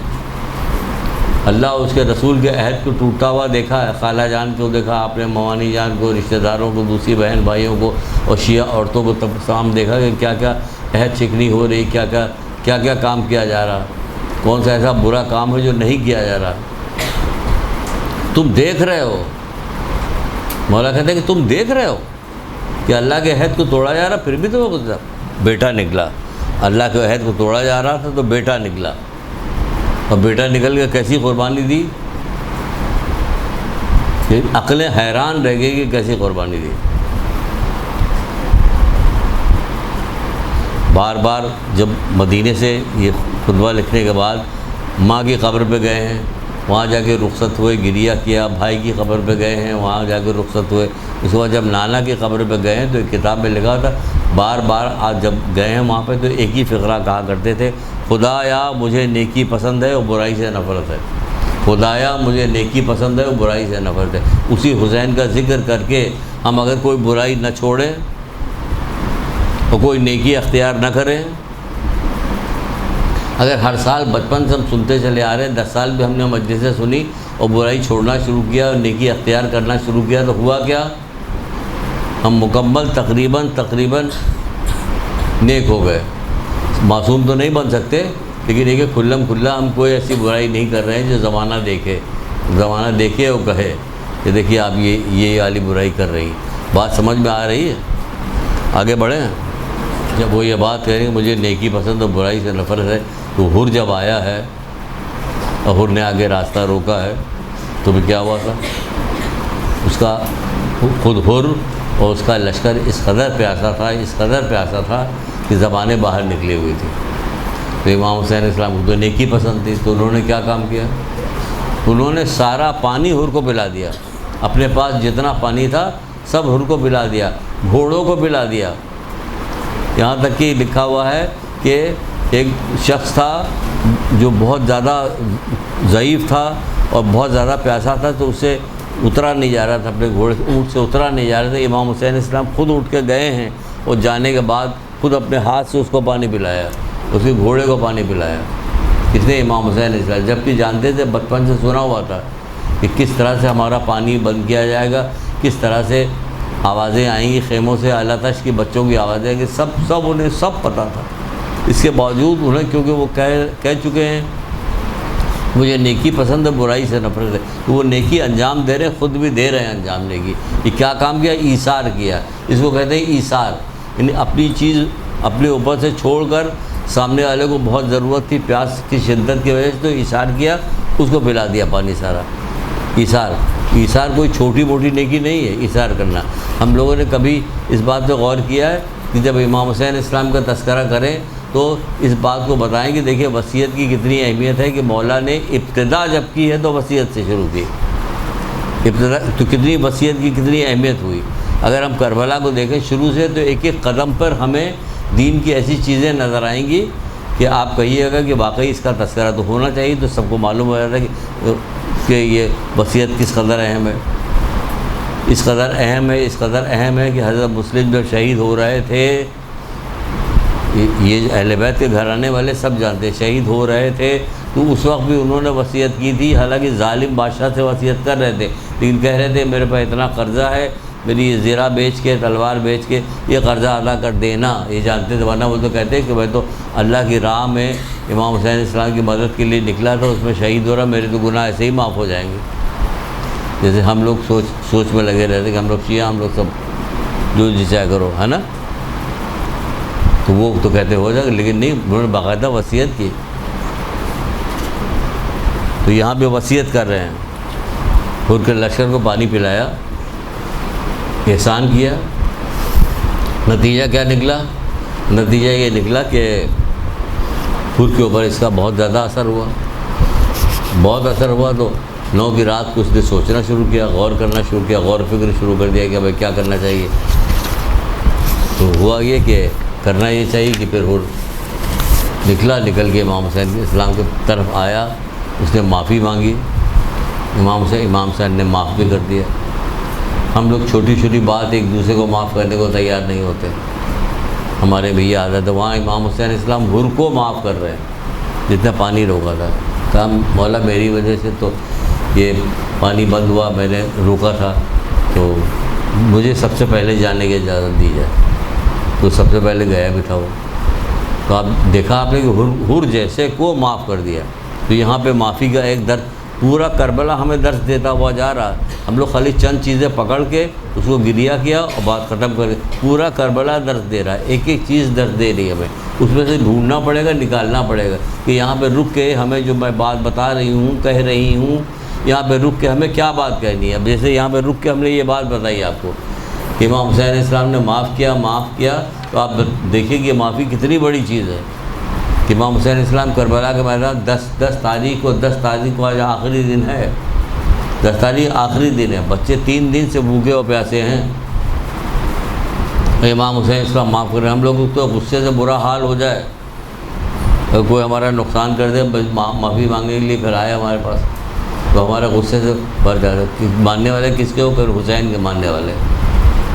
اللہ اور اس کے رسول کے عہد کو ٹوٹتا ہوا دیکھا ہے، خالہ جان کو دیکھا آپ نے، موانی جان کو، رشتہ داروں کو، دوسری بہن بھائیوں کو، اور شیعہ عورتوں کو تمام دیکھا کہ کیا کیا عہد شکنی ہو رہی، کیا کیا کام کیا جا رہا، کون سا ایسا برا کام ہے جو نہیں کیا جا رہا۔ تم دیکھ رہے ہو، مولا کہتے ہیں کہ تم دیکھ رہے ہو کہ اللہ کے عہد کو توڑا جا رہا، پھر بھی تو وہ بیٹا نکلا۔ اللہ کے عہد کو توڑا جا رہا تھا تو بیٹا نکلا، اور بیٹا نکل کے کیسی قربانی دی کہ عقلیں حیران رہ گئی کہ کیسی قربانی دی۔ بار بار جب مدینے سے یہ خطبہ لکھنے کے بعد ماں کی قبر پہ گئے ہیں، وہاں جا کے رخصت ہوئے، گریہ کیا، بھائی کی قبر پہ گئے ہیں، وہاں جا کے رخصت ہوئے۔ اس کے بعد جب نانا کی قبر پہ گئے ہیں تو ایک کتاب میں لکھا تھا، بار بار آج جب گئے ہیں وہاں پہ تو ایک ہی فقرہ کہا کرتے تھے، خدایا مجھے نیکی پسند ہے اور برائی سے نفرت ہے، خدایا مجھے نیکی پسند ہے اور برائی سے نفرت ہے۔ اسی حسین کا ذکر کر کے ہم اگر کوئی برائی نہ چھوڑیں اور کوئی نیکی اختیار نہ کریں، اگر ہر سال بچپن سے ہم سنتے چلے آ رہے ہیں، 10 سال بھی ہم نے مجلسیں سنی اور برائی چھوڑنا شروع کیا اور نیکی اختیار کرنا شروع کیا، تو ہوا کیا؟ ہم مکمل تقریباً نیک ہو گئے۔ معصوم تو نہیں بن سکتے، لیکن یہ کہ کھلم کھلا ہم کوئی ایسی برائی نہیں کر رہے ہیں جو زمانہ دیکھے اور کہے کہ دیکھیے آپ یہ والی برائی کر رہی ہیں۔ بات سمجھ میں آ رہی ہے؟ آگے بڑھیں۔ جب وہ یہ بات کہہ رہے ہیں مجھے نیکی پسند اور برائی سے نفرت ہے، تو حر جب آیا ہے اور حر نے آگے راستہ روکا ہے تو بھی کیا ہوا تھا؟ اس کا خود حر اور اس کا لشکر اس قدر پیاسا تھا کہ زبانیں باہر نکلی ہوئی تھی۔ تو امام حسین علیہ السلام کو تو نیکی پسند تھی، تو انہوں نے کیا کام کیا؟ انہوں نے سارا پانی حر کو پلا دیا، اپنے پاس جتنا پانی تھا سب حر کو پلا دیا، گھوڑوں کو پلا دیا۔ یہاں تک کہ لکھا ہوا ہے کہ ایک شخص تھا جو بہت زیادہ ضعیف تھا اور بہت زیادہ پیاسا تھا، تو اسے اترا نہیں جا رہا تھا، اپنے گھوڑے اونٹ سے اترا نہیں جا رہا تھا۔ امام حسین علیہ السلام خود اٹھ کے گئے ہیں اور جانے کے بعد خود اپنے ہاتھ سے اس کو پانی پلایا، اس کے گھوڑے کو پانی پلایا۔ کتنے امام حسین علیہ السلام، جبکہ جانتے تھے، بچپن سے سنا ہوا تھا کہ کس طرح سے ہمارا پانی بند کیا جائے گا، کس طرح سے آوازیں آئیں گی خیموں سے، اعلیٰ تش کی بچوں کی آوازیں آئیں گی، انہیں سب پتہ تھا۔ اس کے باوجود انہیں، کیونکہ وہ کہہ چکے ہیں مجھے نیکی پسند ہے برائی سے نفرت ہے، تو وہ نیکی انجام دے رہے ہیں، خود بھی دے رہے ہیں انجام نیکی۔ یہ کیا کام کیا؟ ایثار کیا۔ اس کو کہتے ہیں ایثار، یعنی اپنی چیز اپنے اوپر سے چھوڑ کر سامنے والے کو بہت ضرورت تھی، پیاس کی شدت کی وجہ سے، تو ایثار کیا، اس کو پلا دیا پانی سارا۔ ایثار کوئی چھوٹی موٹی نیکی نہیں ہے ایثار کرنا۔ ہم لوگوں نے کبھی اس بات پہ غور کیا ہے کہ جب امام حسین علیہ السلام کا تذکرہ کریں تو اس بات کو بتائیں کہ دیکھیے وصیت کی کتنی اہمیت ہے، کہ مولا نے ابتدا جب کی ہے تو وصیت سے شروع کی، ابتدا تو کتنی وصیت کی کتنی اہمیت ہوئی۔ اگر ہم کربلا کو دیکھیں شروع سے تو ایک ایک قدم پر ہمیں دین کی ایسی چیزیں نظر آئیں گی کہ آپ کہیے گا کہ واقعی اس کا تذکرہ تو ہونا چاہیے، تو سب کو معلوم ہو جاتا ہے کہ یہ وصیت کس قدر اہم ہے، اس قدر اہم ہے کہ حضرت مسلم جب شہید ہو رہے تھے، یہ اہل بیت کے گھرانے والے سب جانتے، شہید ہو رہے تھے تو اس وقت بھی انہوں نے وصیت کی تھی، حالانکہ ظالم بادشاہ سے وصیت کر رہے تھے، لیکن کہہ رہے تھے میرے پاس اتنا قرضہ ہے، میری یہ زیرہ بیچ کے تلوار بیچ کے یہ قرضہ ادا کر دینا، یہ جانتے تھے، ورنہ وہ تو کہتے کہ میں تو اللہ کی راہ میں امام حسین علیہ السلام کی مدد کے لیے نکلا تھا، اس میں شہید ہو رہا، میرے تو گناہ ایسے ہی معاف ہو جائیں گے۔ جیسے ہم لوگ سوچ میں لگے رہتے کہ ہم لوگ شیعہ، ہم لوگ سب جو جی چاہے کرو، ہے نا، تو وہ تو کہتے ہو جائے گا، لیکن نہیں، انہوں نے باقاعدہ وصیت کی۔ تو یہاں پہ وصیت کر رہے ہیں، خود کے لشکر کو پانی پلایا، احسان کیا، نتیجہ کیا نکلا؟ نتیجہ یہ نکلا کہ خود کے اوپر اس کا بہت زیادہ اثر ہوا، تو 9 کی رات کو اس نے سوچنا شروع کیا، غور کرنا شروع کیا، غور فکر شروع کر دیا کہ بھائی کیا کرنا چاہیے۔ تو ہوا یہ کہ کرنا یہ چاہیے کہ پھر نکل کے امام حسین علیہ السلام کی طرف آیا، اس نے معافی مانگی، امام حسین نے معاف بھی کر دیا۔ ہم لوگ چھوٹی چھوٹی بات ایک دوسرے کو معاف کرنے کو تیار نہیں ہوتے، ہمارے بھی یہ عادت ہے، وہاں امام حسین علیہ السلام ہر کو معاف کر رہے ہیں، جتنا پانی روکا تھا، کہا مولا میری وجہ سے تو یہ پانی بند ہوا، میں نے روکا تھا، تو مجھے سب سے پہلے جانے کی اجازت دی جائے، تو سب سے پہلے گیا بھی تھا وہ۔ تو آپ دیکھا آپ نے کہ ہر جیسے کو معاف کر دیا۔ تو یہاں پہ معافی کا ایک درس، پورا کربلا ہمیں درس دیتا ہوا جا رہا، ہم لوگ خالی چند چیزیں پکڑ کے اس کو گریا کیا اور بات ختم کر کے، پورا کربلا درس دے رہا ہے، ایک ایک چیز درس دے رہی ہے ہمیں، اس میں سے ڈھونڈنا پڑے گا، نکالنا پڑے گا کہ یہاں پہ رک کے ہمیں جو میں بات بتا رہی ہوں، کہہ رہی ہوں، یہاں پہ رک کے ہمیں کیا بات کہنی ہے۔ اب جیسے یہاں پہ رک کے ہم نے یہ بات بتائی آپ کو کہ امام حسین علیہ السلام نے معاف کیا، تو آپ دیکھیں کہ معافی کتنی بڑی چیز ہے کہ امام حسین علیہ السلام کربلا کے میدان 10 تاریخ کو آج آخری دن ہے، 10 تاریخ آخری دن ہے، بچے 3 دن سے بھوکے اور پیاسے ہیں، امام حسین علیہ السلام معاف کریں۔ ہم لوگ تو غصے سے برا حال ہو جائے، اگر کوئی ہمارا نقصان کر دے، معافی مانگنے کے لیے پھر آئے ہمارے پاس، تو ہمارے غصے سے بھر جاتا۔ ماننے والے کس کے ہو؟ پھر حسین کے ماننے والے،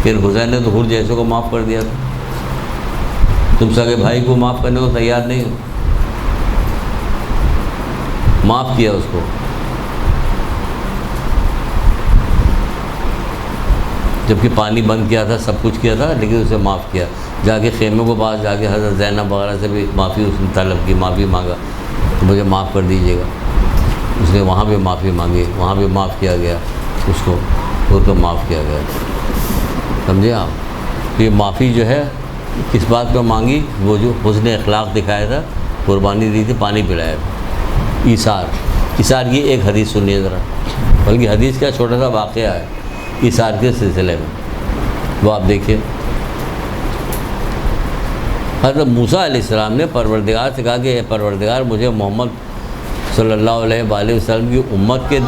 پھر حسین نے تو ہر جیسے کو معاف کر دیا تھا، تم سگے بھائی کو معاف کرنے کو تیار نہیں ہو، معاف کیا اس کو، جبکہ پانی بند کیا تھا، سب کچھ کیا تھا، لیکن اسے معاف کیا۔ جا کے خیمے کو پاس جا کے حضرت زینب وغیرہ سے بھی معافی اس نے طلب کی، معافی مانگا کہ مجھے معاف کر دیجیے گا، اس نے وہاں بھی معافی مانگی، وہاں بھی معاف کیا گیا اس کو، وہ تو معاف کیا گیا، سمجھے آپ؟ یہ معافی جو ہے کس بات پہ مانگی؟ وہ جو حسن اخلاق دکھایا تھا، قربانی دی تھی، پانی پلایا تھا، ایثار کی ایک حدیث سنیے ذرا، بلکہ حدیث کا چھوٹا سا واقعہ ہے ایثار کے سلسلے میں، وہ آپ دیکھیے۔ حضرت موسیٰ علیہ السلام نے پروردگار سے کہا کہ اے پروردگار، مجھے محمد صلی اللہ علیہ وآلہ وسلم کی امت کے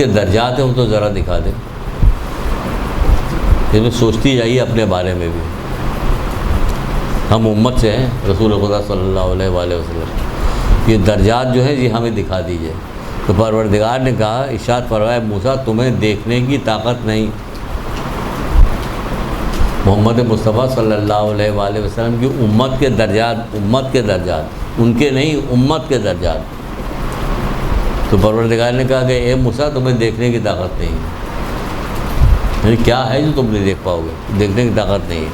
درجات ہیں، وہ تو ذرا دکھا دیں، اس میں سوچتی جائیے اپنے بارے میں بھی، ہم امت سے ہیں، رسول خدا صلی اللہ علیہ وآلہ وسلم، یہ درجات جو ہیں یہ ہمیں دکھا دیجئے۔ تو پروردگار نے کہا، ارشاد فرمایا، موسیٰ تمہیں دیکھنے کی طاقت نہیں، محمد مصطفیٰ صلی اللہ علیہ وآلہ وسلم کی امت کے درجات، ان کے نہیں، امت کے درجات۔ تو پروردگار نے کہا کہ اے موسیٰ تمہیں دیکھنے کی طاقت نہیں ہے، یعنی کیا ہے جو تم نہیں دیکھ پاؤ گے؟ دیکھنے کی طاقت نہیں ہے،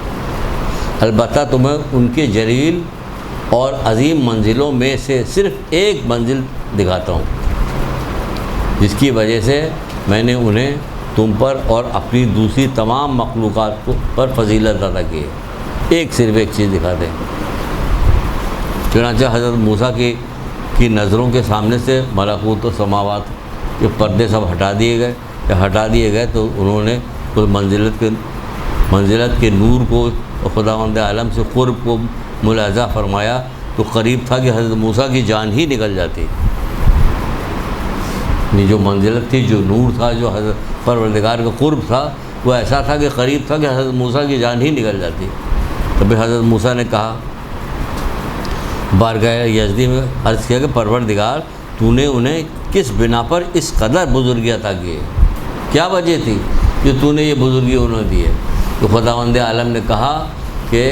البتہ تمہیں ان کے جلیل اور عظیم منزلوں میں سے صرف ایک منزل دکھاتا ہوں، جس کی وجہ سے میں نے انہیں تم پر اور اپنی دوسری تمام مخلوقات پر فضیلت عطا کی ہے۔ صرف ایک چیز دکھا دیں، چنانچہ حضرت موسیٰ کی نظروں کے سامنے سے ملکوت و سماوات کے پردے سب ہٹا دیے گئے تو انہوں نے اس منزلت کے نور کو خداوند عالم سے قرب کو ملاحظہ فرمایا تو قریب تھا کہ حضرت موسیٰ کی جان ہی نکل جاتی. جو منزلت تھی، جو نور تھا، جو حضرت پروردگار کا قرب تھا، وہ ایسا تھا کہ قریب تھا کہ حضرت موسیٰ کی جان ہی نکل جاتی. تب حضرت موسیٰ نے کہا، بارگاہ یزدی میں عرض کیا کہ پروردگار، تو نے انہیں کس بنا پر اس قدر بزرگی عطا کی ہے؟ کیا وجہ تھی جو تو نے یہ بزرگی انہوں نے دی ہے؟ تو خداوند عالم نے کہا کہ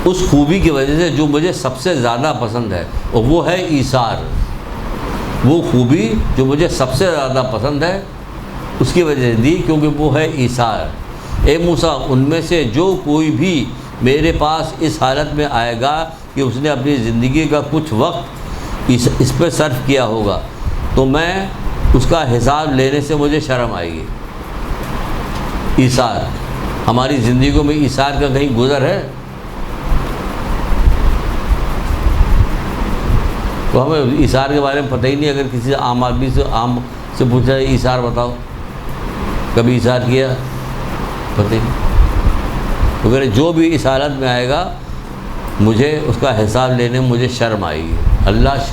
اس خوبی کی وجہ سے جو مجھے سب سے زیادہ پسند ہے، اور وہ ہے ایثار. وہ خوبی جو مجھے سب سے زیادہ پسند ہے اس کی وجہ سے دی، کیونکہ وہ ہے ایثار. اے موسیٰ، ان میں سے جو کوئی بھی میرے پاس اس حالت میں آئے گا کہ اس نے اپنی زندگی کا کچھ وقت اس پہ صرف کیا ہوگا تو میں اس کا حساب لینے سے مجھے شرم آئے گی. ایثار، ہماری زندگیوں میں ایثار کا کہیں گزر ہے؟ تو ہمیں ایثار کے بارے میں پتہ ہی نہیں. اگر کسی عام آدمی سے پوچھا جائے ایثار بتاؤ، کبھی ایثار کیا؟ پتہ ہی نہیں. اگر جو بھی اس حالت میں آئے گا مجھے اس کا حساب لینے میں مجھے شرم آئے گی. اللہ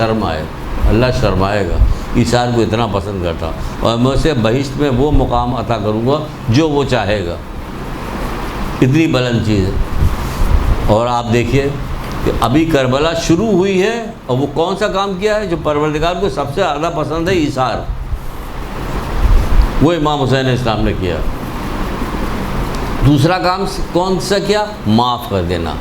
شرمائے گا. ایثار کو اتنا پسند کرتا، اور میں اسے بہشت میں وہ مقام عطا کروں گا جو وہ چاہے گا. اتنی بلند چیز ہے. اور آپ دیکھیے کہ ابھی کربلا شروع ہوئی ہے، اور وہ کون سا کام کیا ہے جو پروردگار کو سب سے زیادہ پسند ہے؟ ایثار. وہ امام حسین اسلام نے کیا. دوسرا کام کون سا کیا؟ معاف کر دینا.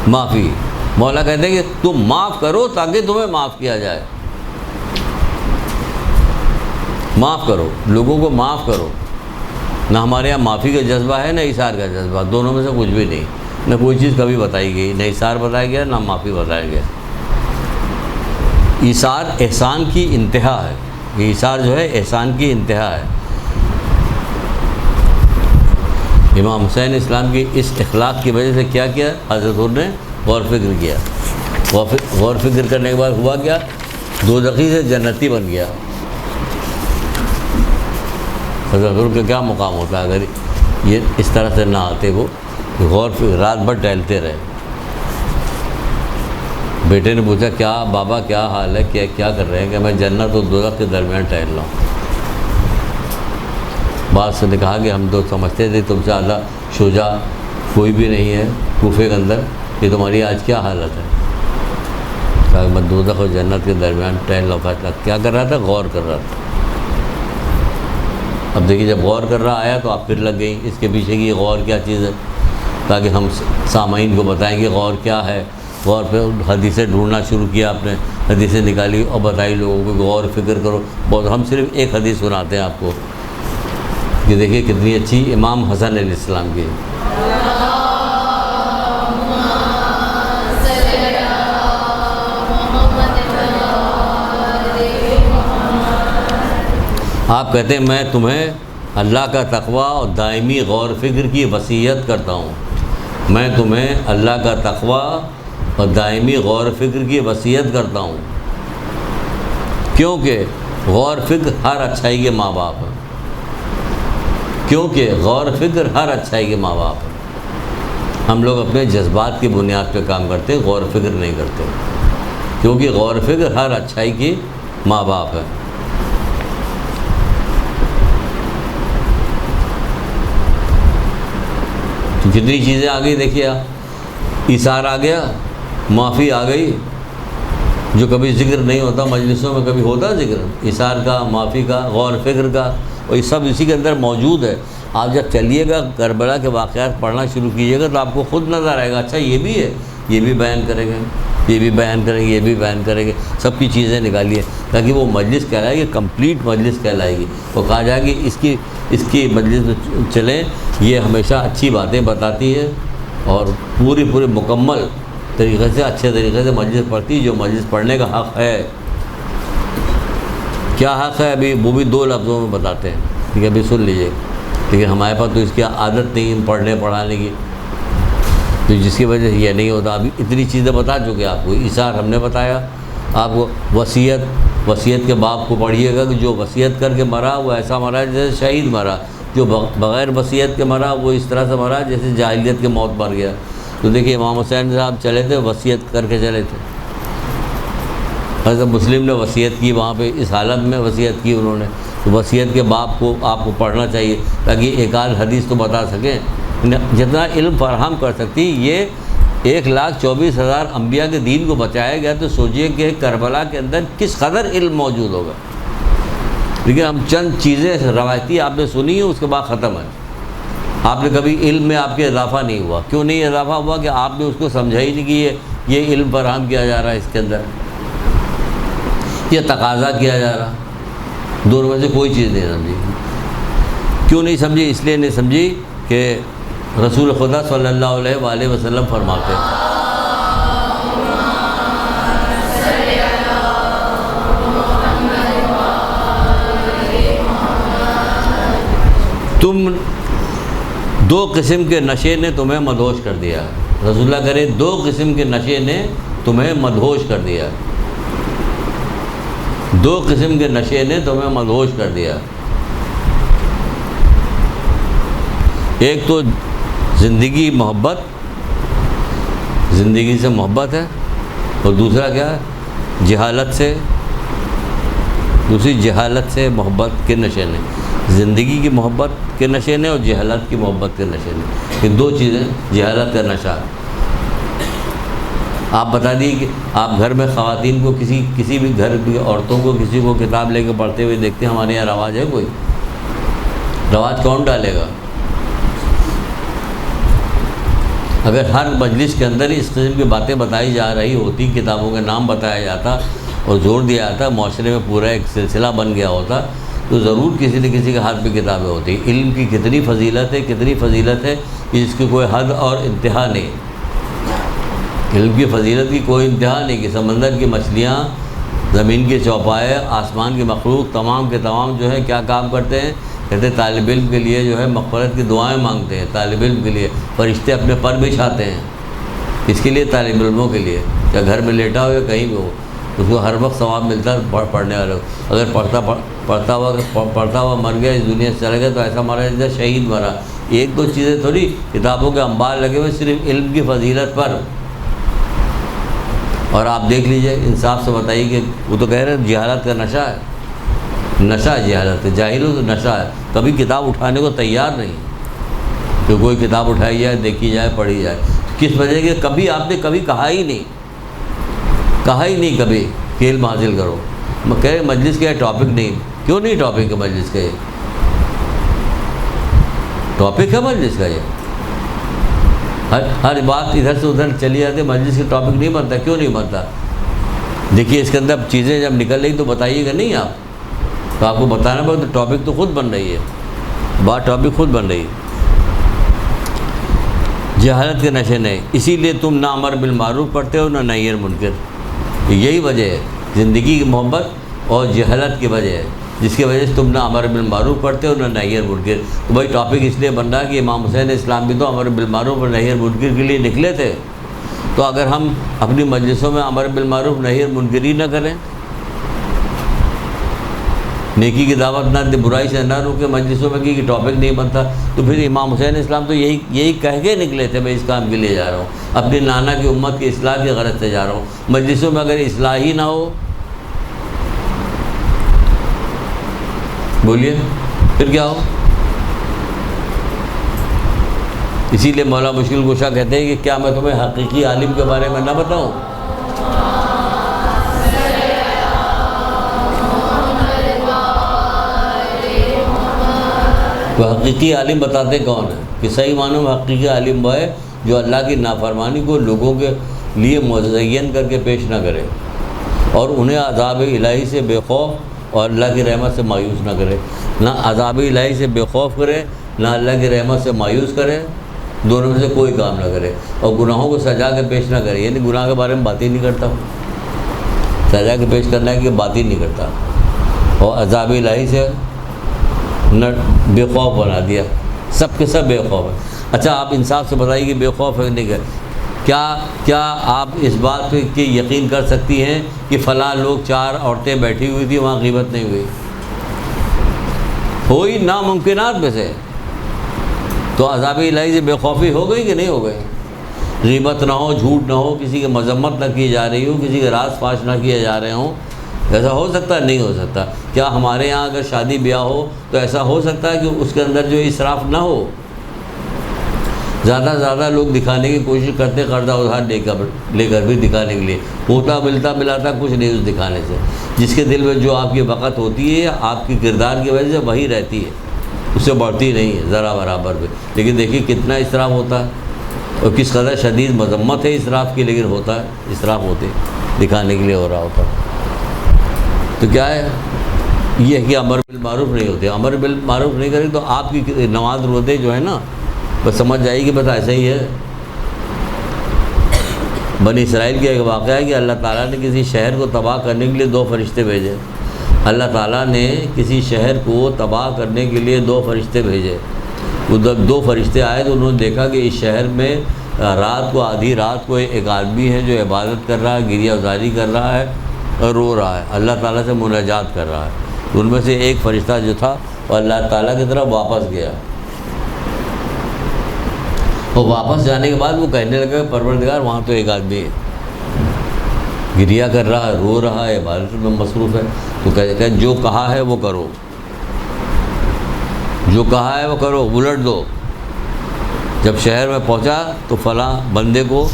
معافی. مولا کہتے ہیں کہ تم معاف کرو تاکہ تمہیں معاف کیا جائے. معاف کرو، لوگوں کو معاف کرو. نہ ہمارے یہاں معافی کا جذبہ ہے، نہ ایثار کا جذبہ. دونوں میں سے کچھ بھی نہیں. نہ کوئی چیز کبھی بتائی گئی، نہ ایثار بتایا گیا، نہ معافی بتایا گیا. ایثار احسان کی انتہا ہے. ایثار جو ہے احسان کی انتہا ہے. امام حسین اسلام کی اس اخلاق کی وجہ سے کیا حضرت نے غور فکر کیا. غور فکر کرنے کے بعد ہوا کیا؟ دوزخی سے جنتی بن گیا. حضرت کا کیا مقام ہوتا ہے اگر یہ اس طرح سے نہ آتے؟ وہ غور فکر رات بھر ٹہلتے رہے. بیٹے نے پوچھا، کیا بابا کیا حال ہے، کیا کر رہے ہیں؟ کہ میں جنت اور دوزخ کے درمیان ٹہل رہا ہوں. بعد سے نے کہا کہ ہم تو سمجھتے تھے تم سے زیادہ شجاع کوئی بھی نہیں ہے کوفے کے اندر، کہ تمہاری آج کیا حالت ہے؟ کہا میں دوزخ اور جنت کے درمیان ٹہل رہا تھا. کیا کر رہا تھا؟ غور کر رہا تھا. اب دیکھیے جب غور کر رہا آیا تو آپ پھر لگ گئی اس کے پیچھے کی غور کیا چیز ہے، تاکہ ہم سامعین کو بتائیں گے غور کیا ہے. غور پہ حدیثیں ڈھونڈنا شروع کیا آپ نے، حدیثیں نکالی اور بتائی لوگوں کو غور فکر کرو. بہت ہم صرف ایک حدیث سناتے ہیں آپ کو کہ دیکھیے کتنی اچھی امام حسن علیہ السلام کی. آپ کہتے ہیں میں تمہیں اللہ کا تقویٰ اور دائمی غور فکر کی وصیت کرتا ہوں. میں تمہیں اللہ کا تقویٰ اور دائمی غور فکر کی وصیت کرتا ہوں، کیونکہ غور فکر ہر اچھائی کے ماں باپ ہے. کیونکہ غور فکر ہر اچھائی کے ماں باپ ہے. ہم لوگ اپنے جذبات کی بنیاد پہ کام کرتے ہیں، غور فکر نہیں کرتے. کیونکہ غور فکر ہر اچھائی کی ماں باپ ہے. جتنی چیزیں آ گئی دیکھیے آپ، ایثار آ گیا، معافی آ گئی، جو کبھی ذکر نہیں ہوتا مجلسوں میں. کبھی ہوتا ذکر ایثار کا، معافی کا، غور فکر کا، اور یہ سب اسی کے اندر موجود ہے. آپ جب چلیے گا کربلا کے واقعات پڑھنا شروع کیجیے گا تو آپ کو خود نظر آئے گا، اچھا یہ بھی ہے، یہ بھی بیان کریں گے، یہ بھی بیان کریں گے، یہ بھی بیان کریں گے. سب کی چیزیں نکالیے تاکہ وہ مجلس کہلائے گی، کمپلیٹ مجلس کہلائے گی. وہ کہا جائے گی اس کی مجلس میں چلیں، یہ ہمیشہ اچھی باتیں بتاتی ہے اور پوری مکمل طریقے سے اچھے طریقے سے مجلس پڑھتی ہے. جو مجلس پڑھنے کا حق ہے، کیا حق ہے ابھی وہ بھی 2 لفظوں میں بتاتے ہیں. ٹھیک ہے، ابھی سن لیجیے. لیکن ہمارے پاس تو اس کی عادت نہیں پڑھنے پڑھانے کی. تو جس کی وجہ سے یہ نہیں ہوتا. ابھی اتنی چیزیں بتا چکے آپ کو. ایثار ہم نے بتایا آپ کو. وصیت کے باب کو پڑھیے گا کہ جو وصیت کر کے مرا وہ ایسا مرا جیسے شہید مرا. جو بغیر وصیت کے مرا وہ اس طرح سے مرا جیسے جاہلیت کے موت مر گیا. تو دیکھیے امام حسین صاحب چلے تھے, وصیت کر کے چلے تھے. حضرت مسلم نے وصیت کی وہاں پہ, اس حالت میں وصیت کی انہوں نے. تو وصیت کے باب کو آپ کو پڑھنا چاہیے تاکہ ایک آدھ حدیث تو بتا سکیں. جتنا علم فراہم کر سکتی. یہ 1,24,000 انبیاء کے دین کو بچایا گیا, تو سوچئے کہ کربلا کے اندر کس قدر علم موجود ہوگا. لیکن ہم چند چیزیں روایتی آپ نے سنی ہیں, اس کے بعد ختم ہے. آپ نے کبھی علم میں آپ کے اضافہ نہیں ہوا. کیوں نہیں اضافہ ہوا؟ کہ آپ نے اس کو سمجھا ہی نہیں کہ یہ علم فراہم کیا جا رہا ہے, اس کے اندر یہ تقاضا کیا جا رہا. دونوں میں سے کوئی چیز نہیں سمجھی. کیوں نہیں سمجھی؟ اس لیے نہیں سمجھی کہ رسول خدا صلی اللہ علیہ وآلہ وسلم فرماتے ہیں تم 2 قسم کے نشے نے تمہیں مدہوش کر دیا. رسول اللہ کرے 2 قسم کے نشے نے تمہیں مدہوش کر دیا. 2 قسم کے نشے نے تمہیں مدہوش کر دیا. ایک تو زندگی سے محبت ہے, اور دوسرا کیا ہے؟ جہالت سے. دوسری جہالت سے محبت کے نشے نے. زندگی کی محبت کے نشے نے اور جہالت کی محبت کے نشے نے. یہ 2 چیزیں. جہالت کا نشہ. آپ بتا دیے کہ آپ گھر میں خواتین کو کسی بھی گھر کی عورتوں کو کسی کو کتاب لے کے پڑھتے ہوئے دیکھتے ہیں. ہمارے یہاں رواج ہے کوئی؟ رواج کون ڈالے گا؟ اگر ہر مجلس کے اندر اس قسم کی باتیں بتائی جا رہی ہوتی, کتابوں کے نام بتایا جاتا اور زور دیا جاتا, معاشرے میں پورا ایک سلسلہ بن گیا ہوتا, تو ضرور کسی نہ کسی کے ہاتھ پہ کتابیں ہوتی. علم کی کتنی فضیلت ہے اس کی کوئی حد اور انتہا نہیں. علم کی فضیلت کی کوئی انتہا نہیں کہ سمندر کی مچھلیاں, زمین کے چوپائے, آسمان کی مخلوق تمام کے تمام جو ہے کیا کام کرتے ہیں؟ کہتے ہیں طالب علم کے لیے جو ہے مغفرت کی دعائیں مانگتے ہیں. طالب علم کے لیے فرشتے اپنے پر بچھاتے ہیں. اس کے لیے طالب علموں کے لیے, یا گھر میں لیٹا ہو یا کہیں بھی ہو, اس کو ہر وقت ثواب ملتا ہے پڑھنے والے کو. اگر پڑھتا ہوا مر گیا, اس دنیا سے چلا گیا, تو ایسا مرا جیسے شہید مرا. 1-2 چیزیں تھوڑی, کتابوں کے انبار لگے ہوئے صرف علم کی فضیلت پر. اور آپ دیکھ لیجئے, انصاف سے بتائیے کہ وہ تو کہہ رہے ہیں جہالت کا نشہ ہے. نشہ جہالت ہے, جاہلوں تو نشہ ہے. کبھی کتاب اٹھانے کو تیار نہیں کہ کوئی کتاب اٹھائی جائے, دیکھی جائے, پڑھی جائے. کس وجہ کہ کبھی آپ نے کبھی کہا ہی نہیں کبھی کہ علم حاصل کرو. میں کہہ رہے مجلس کا ٹاپک نہیں. کیوں نہیں ٹاپک ہے مجلس کا؟ یہ ٹاپک ہے مجلس کا. یہ ہر بات ادھر سے ادھر چلی جاتی ہے, مجلس کا ٹاپک نہیں بنتا. کیوں نہیں بنتا؟ دیکھیے اس کے اندر چیزیں جب نکل رہی تو بتائیے گا نہیں آپ, تو آپ کو بتانا پڑے. تو ٹاپک تو خود بن رہی ہے, بات ٹاپک خود بن رہی ہے. جہالت کے نشے نہیں, اسی لیے تم نہ امر بالمعروف پڑھتے ہو نہ نہی عن منکر. یہی وجہ ہے, زندگی کی محبت اور جہالت کی وجہ ہے, جس کی وجہ سے تم نہ امر بالمعروف پڑھتے ہو نہ نہی عن منکر. تو بھائی ٹاپک اس لیے بن رہا کہ امام حسین اسلام بھی تو امر بالمعروف اور نہی عن منکر کے لیے نکلے تھے. تو اگر ہم اپنی مجلسوں میں امر بالمعروف نہی عن منکر ہی نہ کریں, نیکی کی دعوت نہ دے, برائی سے نہ روکے, مجلسوں میں کہ ٹاپک نہیں بنتا, تو پھر امام حسین اسلام تو یہی کہہ کے نکلے تھے میں اس کام کے لیے جا رہا ہوں, اپنی نانا کی امت کی اصلاح کی غرض سے جا رہا ہوں. مجلسوں میں اگر اصلاح ہی نہ ہو, بولیے پھر کیا ہو؟ اسی لیے مولا مشکل کشا کہتے ہیں کہ کیا میں تمہیں حقیقی عالم کے بارے میں نہ بتاؤں؟ تو حقیقی عالم بتاتے کون ہے؟ کہ صحیح معنوں میں حقیقی عالم وہ ہے جو اللہ کی نافرمانی کو لوگوں کے لیے مزین کر کے پیش نہ کرے, اور انہیں عذاب الہی سے بے خوف اور اللہ کی رحمت سے مایوس نہ کرے. نہ عذاب الہی سے بے خوف کرے, نہ اللہ کی رحمت سے مایوس کرے, دونوں میں سے کوئی کام نہ کرے. اور گناہوں کو سجا کے پیش نہ کرے, یعنی گناہ کے بارے میں بات ہی نہیں کرتا, سجا کے پیش کرنا ہے کہ بات ہی نہیں کرتا. اور عذاب الہی سے نہ بے خوف بنا دیا, سب کے سب بے خوف ہیں۔ اچھا آپ انصاف سے بتائیے کہ بے خوف ہے نہیں کہ کیا آپ اس بات پہ کہ یقین کر سکتی ہیں کہ فلاں لوگ 4 عورتیں بیٹھی ہوئی تھی وہاں غیبت نہیں ہوئی؟ ہوئی ناممکنات میں سے۔ تو عذاب الہی سے بے خوفی ہو گئی کہ نہیں ہو گئی؟ غیبت نہ ہو، جھوٹ نہ ہو، کسی کی مذمت نہ کی جا رہی ہو، کسی کے راز فاش نہ کیے جا رہے ہوں، ایسا ہو سکتا ہے؟ نہیں ہو سکتا۔ کیا ہمارے یہاں اگر شادی بیاہ ہو تو ایسا ہو سکتا ہے کہ اس کے اندر جو اسراف نہ ہو؟ زیادہ سے زیادہ لوگ دکھانے کی کوشش کرتے، قرضہ ادھار لے کر بھی دکھانے کے لیے، ہوتا ملاتا کچھ نہیں اس دکھانے سے۔ جس کے دل میں جو آپ کی وقت ہوتی ہے آپ کی کردار کی وجہ سے وہی رہتی ہے، اس سے بڑھتی نہیں ہے ذرا برابر بھی۔ لیکن دیکھیے کتنا اسراف ہوتا ہے اور کس قدر شدید مذمت ہے اسراف کی، لیکن ہوتا ہے، اسراف ہوتے دکھانے کے لیے ہو رہا ہوتا ہے۔ تو کیا ہے یہ ہے کہ امر بالمعروف نہیں ہوتے، امر بالمعروف نہیں کریں تو آپ کی نماز روزے جو ہے نا بس سمجھ جائے گی، بس ایسا ہی ہے۔ بنی اسرائیل کا ایک واقعہ ہے کہ اللہ تعالیٰ نے کسی شہر کو تباہ کرنے کے لیے 2 فرشتے بھیجے۔ اللہ تعالیٰ نے کسی شہر کو تباہ کرنے کے لیے 2 فرشتے بھیجے۔ وہ 2 فرشتے آئے تو انہوں نے دیکھا کہ اس شہر میں رات کو، آدھی رات کو ایک آدمی ہے جو عبادت کر رہا ہے، گریہ ازاری کر رہا ہے اور رو رہا ہے، اللہ تعالیٰ سے مناجات کر رہا ہے۔ ان میں سے ایک فرشتہ جو تھا وہ اللہ تعالیٰ کی طرف واپس گیا، اور واپس جانے کے بعد وہ کہنے لگا کہ پروردگار وہاں تو ایک آدمی ہے، گریہ کر رہا ہے، رو رہا ہے، عبادت میں مصروف ہے، تو کہ جو کہا ہے وہ کرو، جو کہا ہے وہ کرو، الٹ دو۔ جب شہر میں پہنچا تو فلاں بندے کو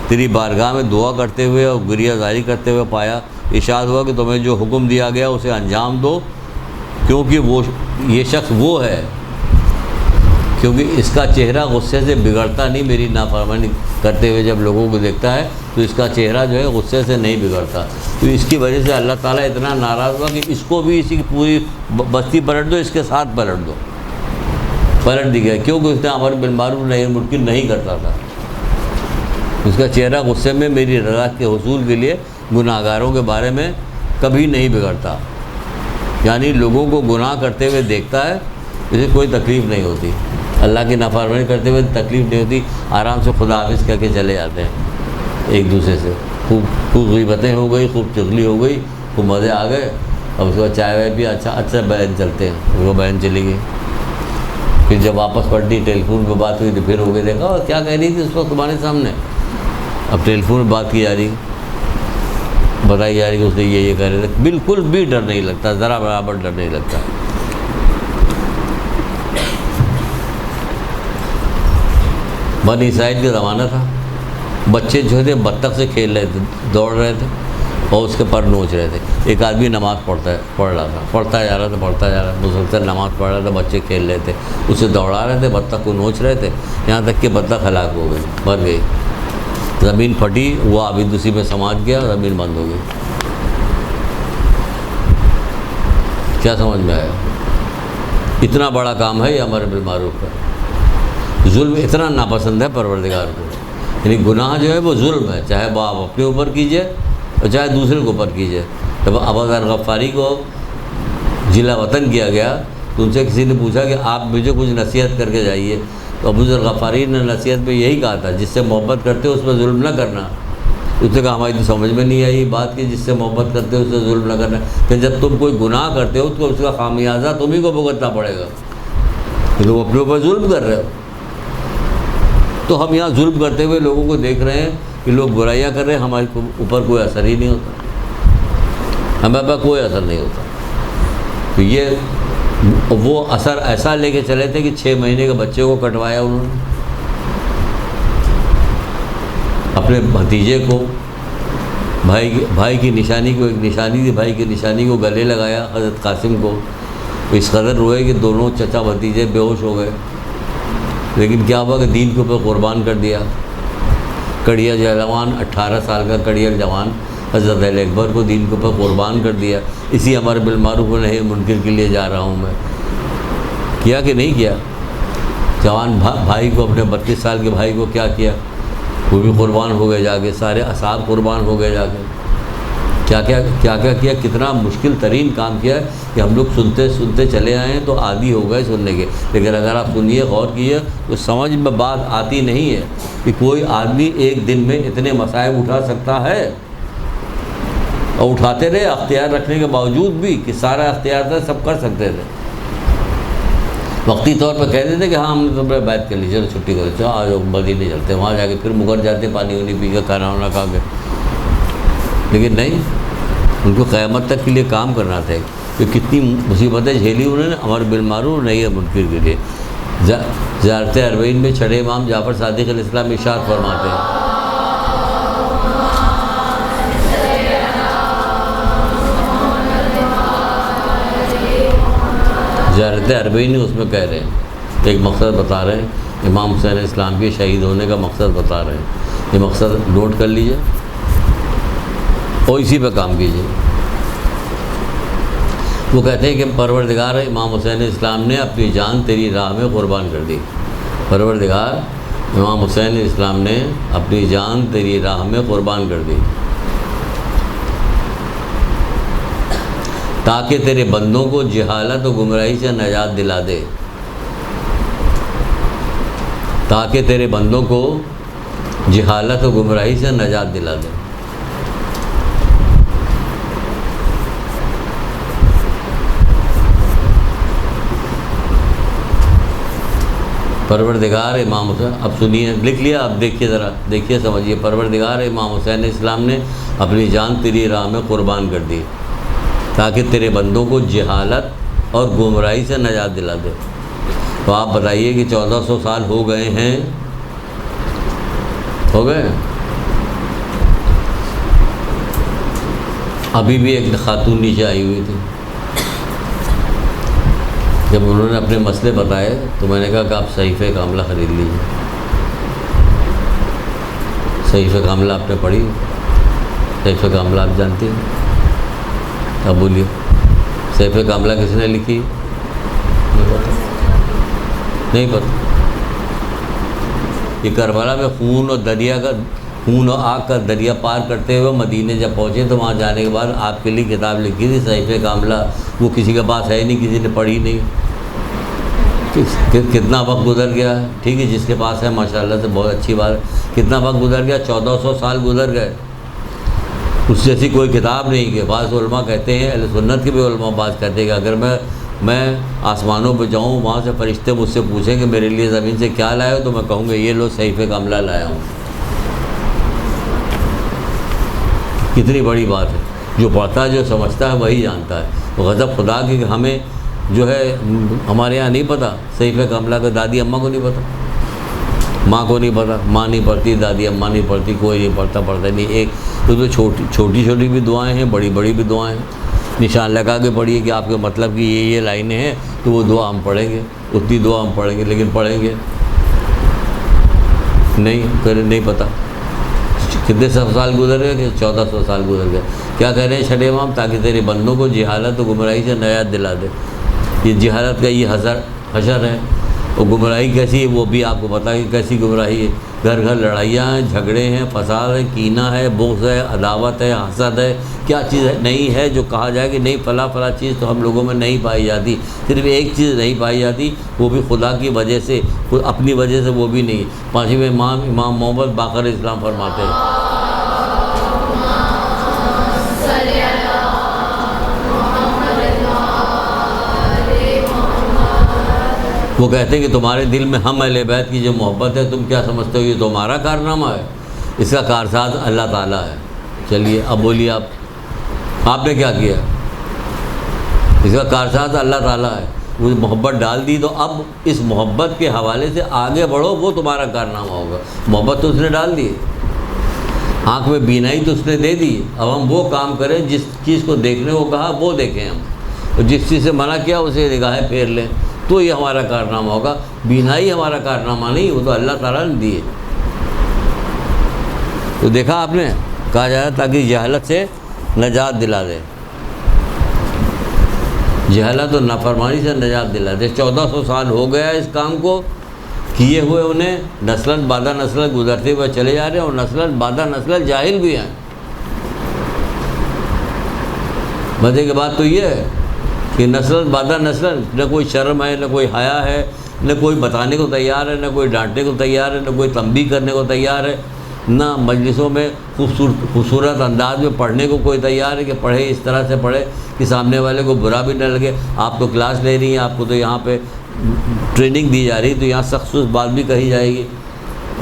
تیری بارگاہ میں دعا کرتے ہوئے اور گریہ زاری کرتے ہوئے پایا، ارشاد ہوا کہ تمہیں جو حکم دیا گیا اسے انجام دو، کیونکہ یہ شخص وہ ہے، کیونکہ اس کا چہرہ غصے سے بگڑتا نہیں، میری نافرمانی کرتے ہوئے جب لوگوں کو دیکھتا ہے تو اس کا چہرہ جو ہے غصے سے نہیں بگڑتا۔ تو اس کی وجہ سے اللہ تعالیٰ اتنا ناراض ہوا کہ اس کو بھی اسی کی پوری بستی پلٹ دو، اس کے ساتھ پلٹ دو، پلٹ دی گیا، کیونکہ اس نے امر بالمعروف نہی عن المنکر نہیں کرتا تھا۔ اس کا چہرہ غصے میں میری رضا کے حصول کے لیے گناہ گاروں کے بارے میں کبھی نہیں بگڑتا، یعنی لوگوں کو گناہ کرتے ہوئے دیکھتا ہے، اسے کوئی تکلیف نہیں ہوتی، اللہ کی نافرمانی کرتے ہوئے تکلیف نہیں ہوتی، آرام سے خدا حافظ کہہ کے چلے جاتے ہیں ایک دوسرے سے، خوب غیبتیں ہو گئی، خوب چغلی ہو گئی، خوب مزے آ گئے، اب اس کو چائے وائے بھی اچھا بیان چلتے ہیں، وہ بیان چلی گئی، پھر جب واپس پڑھنی ٹیلی فون پہ بات ہوئی تو پھر ہو گئی، دیکھا اور کیا کہہ رہی تھی اس وقت تمہارے سامنے، اب ٹیلی فون پہ بات کی جا رہی، بتائی جا رہی کہ اس نے یہ کہہ رہے تھے، بالکل بھی ڈر نہیں لگتا، ذرا برابر ڈر نہیں لگتا۔ بنی اسرائیل کا زمانہ تھا، بچے جو تھے بطخ سے کھیل رہے تھے، دوڑ رہے تھے اور اس کے پر نوچ رہے تھے۔ ایک آدمی نماز پڑھ رہا تھا، پڑھتا جا رہا، مسلسل نماز پڑھ رہا تھا، بچے کھیل رہے تھے، اسے دوڑا رہے تھے، بطخ کو نوچ رہے تھے، یہاں تک کہ بطخ ہلاک ہو گئی، مر گئی، زمین پھٹی، وہ عابد اسی میں سماج گیا، زمین بند ہو گئی۔ کیا سمجھ میں آیا؟ اتنا بڑا کام ہے یہ امر بالمعروف کا۔ ظلم اتنا ناپسند ہے پروردگار کو، یعنی گناہ جو ہے وہ ظلم ہے، چاہے وہ آپ اپنے اوپر کیجئے اور چاہے دوسرے کے اوپر کیجئے۔ جب ابو ذر غفاری کو جلا وطن کیا گیا تو ان سے کسی نے پوچھا کہ آپ مجھے کچھ نصیحت کر کے جائیے، تو ابو ذر غفاری نے نصیحت میں یہی کہا تھا، جس سے محبت کرتے ہو اس میں ظلم نہ کرنا۔ اس نے کہا ہماری تو سمجھ میں نہیں آئی بات کہ جس سے محبت کرتے ہو اس سے ظلم نہ کرنا، کہ جب تم کوئی گناہ کرتے ہو تو اس کا خامیازہ تمہیں کو بھگتنا پڑے گا، کہ تم اپنے اوپر ظلم کر رہے ہو۔ تو ہم یہاں ظلم کرتے ہوئے لوگوں کو دیکھ رہے ہیں کہ لوگ برائیاں کر رہے ہیں، ہمارے اوپر کوئی اثر ہی نہیں ہوتا، ہمارے پاس کوئی اثر نہیں ہوتا۔ تو یہ وہ اثر ایسا لے کے چلے تھے کہ 6 مہینے کے بچے کو کٹوایا انہوں نے، اپنے بھتیجے کو، بھائی کی نشانی کو، ایک نشانی تھی بھائی کی نشانی کو گلے لگایا حضرت قاسم کو، اس قدر روئے کہ دونوں چچا بھتیجے بے ہوش ہو گئے۔ لیکن کیا ہوا کہ دین کے اوپر قربان کر دیا۔ کڑیا جوان 18 سال کا کڑیا جوان حضرت علی اکبر کو دین کے اوپر قربان کر دیا، اسی امر بالمعروف و نہی عن المنکر کے لیے جا رہا ہوں میں۔ کیا کہ نہیں کیا؟ جوان بھائی کو، اپنے 32 سال کے بھائی کو کیا کیا؟ وہ بھی قربان ہو گئے جا کے، سارے اصحاب قربان ہو گئے جا کے۔ کیا کیا کتنا مشکل ترین کام کیا ہے کہ ہم لوگ سنتے سنتے چلے آئے ہیں تو عادی ہو گئے سننے کے، لیکن اگر آپ سنیے غور کیجیے تو سمجھ میں بات آتی نہیں ہے کہ کوئی آدمی ایک دن میں اتنے مصائب اٹھا سکتا ہے، اور اٹھاتے رہے اختیار رکھنے کے باوجود بھی کہ سارا اختیار تھا، سب کر سکتے تھے، وقتی طور پہ کہہ دیتے کہ ہاں ہم نے تو بیعت کر لی، چلو چھٹی کرو، چلو آج مدینے چلتے، وہاں جا کے پھر مکر جاتے پانی وانی پی کے کھانا وانا کھا کے، لیکن نہیں، ان کو قیامت تک کے لیے کام کرنا تھا کہ کتنی مصیبتیں جھیلی انہوں نے امر بالمعروف نہی عن المنکر کے لیے۔ زیارت اربعین میں چھٹے امام جعفر صادق علیہ السلام ارشاد فرماتے ہیں، زیارت اربعین اس میں کہہ رہے ہیں، ایک مقصد بتا رہے ہیں، امام حسین علیہ السلام کے شہید ہونے کا مقصد بتا رہے ہیں، یہ مقصد نوٹ کر لیجئے اور اسی پہ کام کیجیے۔ وہ کہتے ہیں کہ پروردگار امام حسین علیہ السلام نے اپنی جان تیری راہ میں قربان کر دی، پروردگار امام حسین علیہ السلام نے اپنی جان تیری راہ میں قربان کر دی تاکہ تیرے بندوں کو جہالت و گمراہی سے نجات دلا دے، تاکہ تیرے بندوں کو جہالت و گمراہی سے نجات دلا دے۔ پروردگار امام حسین، اب سنیے، لکھ لیا، اب دیکھیے، ذرا دیکھیے سمجھیے، پروردگار امام حسین علیہ السلام نے اپنی جان تیری راہ میں قربان کر دی تاکہ تیرے بندوں کو جہالت اور گمراہی سے نجات دلا دے۔ تو آپ بتائیے کہ 1400 سال ہو گئے ہیں، ہو گئے، ابھی بھی ایک خاتون نیچے آئی ہوئی تھی، جب انہوں نے اپنے مسئلے بتائے تو میں نے کہا کہ آپ صحیفہ کاملہ خرید لیجیے۔ صحیفہ کاملہ آپ نے پڑھی؟ صحیفہ کاملہ آپ جانتی ہیں؟ اب بولیے، صحیفہ کاملہ کس نے لکھی؟ نہیں پتہ۔ یہ کربلا میں خون اور آگ کا دریا پار کرتے ہوئے مدینے جب پہنچے تو وہاں جانے کے بعد آپ کے لیے کتاب لکھی تھی صحیفہ کاملہ، وہ کسی کے پاس ہے نہیں، کسی نے پڑھی نہیں۔ کتنا وقت گزر گیا ہے، ٹھیک ہے، جس کے پاس ہے ماشاءاللہ سے بہت اچھی بات ہے، کتنا وقت گزر گیا، 1400 سال گزر گئے، اس جیسی کوئی کتاب نہیں کہ بعض علماء کہتے ہیں، اہل سنت کے بھی علماء بات کہتے ہیں کہ اگر میں آسمانوں پہ جاؤں، وہاں سے فرشتے مجھ سے پوچھیں کہ میرے لیے زمین سے کیا لائے ہو، تو میں کہوں گا یہ لو صحیفہ کاملہ لایا ہوں۔ کتنی بڑی بات ہے، جو پڑھتا ہے جو سمجھتا ہے وہی جانتا ہے۔ غضب خدا کی کہ ہمیں جو ہے ہمارے یہاں نہیں پتہ صحیفہ کاملہ کا، دادی اماں کو نہیں پتہ، ماں کو نہیں پتہ، ماں نہیں پڑھتی، دادی اماں نہیں پڑھتی، کوئی نہیں پڑھتا نہیں۔ ایک تو چھوٹی بھی دعائیں ہیں، بڑی بھی دعائیں ہیں، نشان لگا کے پڑھیے کہ آپ کے مطلب کی یہ لائنیں ہیں تو وہ دعا ہم پڑھیں گے، اتنی دعا ہم پڑھیں گے، لیکن پڑھیں گے نہیں پتہ کتنے سال گزر گئے کہ 1400 سال گزر گئے۔ کیا کہہ رہے ہیں چھٹے امام؟ تاکہ تیرے بندوں کو جہالت و گمراہی سے نجات دلا دے۔ یہ جہالت کا یہ حشر ہے، اور گمراہی کیسی ہے وہ بھی آپ کو پتہ ہے کہ کیسی گمراہی ہے۔ گھر لڑائیاں ہیں، جھگڑے ہیں، فساد ہے، کینہ ہے، بغض ہے، عداوت ہے، حسد ہے، کیا چیز ہے نہیں ہے جو کہا جائے کہ نہیں فلاں چیز تو ہم لوگوں میں نہیں پائی جاتی۔ صرف ایک چیز نہیں پائی جاتی، وہ بھی خدا کی وجہ سے، اپنی وجہ سے وہ بھی نہیں۔ پانچویں امام محمد باقر اسلام فرماتے ہیں، وہ کہتے ہیں کہ تمہارے دل میں ہم اہل بیت کی جو محبت ہے، تم کیا سمجھتے ہو یہ تمہارا کارنامہ ہے؟ اس کا کارساز اللہ تعالیٰ ہے۔ چلیے اب بولیے، آپ نے کیا کیا؟ اس کا کارساز اللہ تعالیٰ ہے، وہ محبت ڈال دی، تو اب اس محبت کے حوالے سے آگے بڑھو، وہ تمہارا کارنامہ ہوگا۔ محبت تو اس نے ڈال دی، آنکھ میں بینائی تو اس نے دے دی، اب ہم وہ کام کریں جس چیز کو دیکھنے کو کہا وہ دیکھیں ہم، اور جس چیز سے منع کیا اسے نگاہیں پھیر لیں، تو یہ ہمارا کارنامہ ہوگا۔ بینائی ہمارا کارنامہ نہیں، وہ تو اللہ تعالیٰ نے دی ہے۔ تو دیکھا آپ نے، کہا جائے تاکہ جہالت سے نجات دلا دے، جہالت اور نافرمانی سے نجات دلا دے۔ 1400 سال ہو گیا اس کام کو کیے ہوئے، انہیں نسلاً بعد نسل گزرتے ہوئے چلے جا رہے ہیں، اور نسلاً بعد نسل جاہل بھی ہیں۔ مزے کی بات تو یہ ہے کہ نسل بعد نسل نہ کوئی شرم ہے، نہ کوئی حیا ہے، نہ کوئی بتانے کو تیار ہے، نہ کوئی ڈانٹنے کو تیار ہے، نہ کوئی تنبیہ کرنے کو تیار ہے، نہ مجلسوں میں خوبصورت انداز میں پڑھنے کو کوئی تیار ہے کہ پڑھے اس طرح سے پڑھے کہ سامنے والے کو برا بھی نہ لگے۔ آپ تو کلاس لے رہی ہیں، آپ کو تو یہاں پہ ٹریننگ دی جا رہی ہے، تو یہاں سخت بات بھی کہی جائے گی۔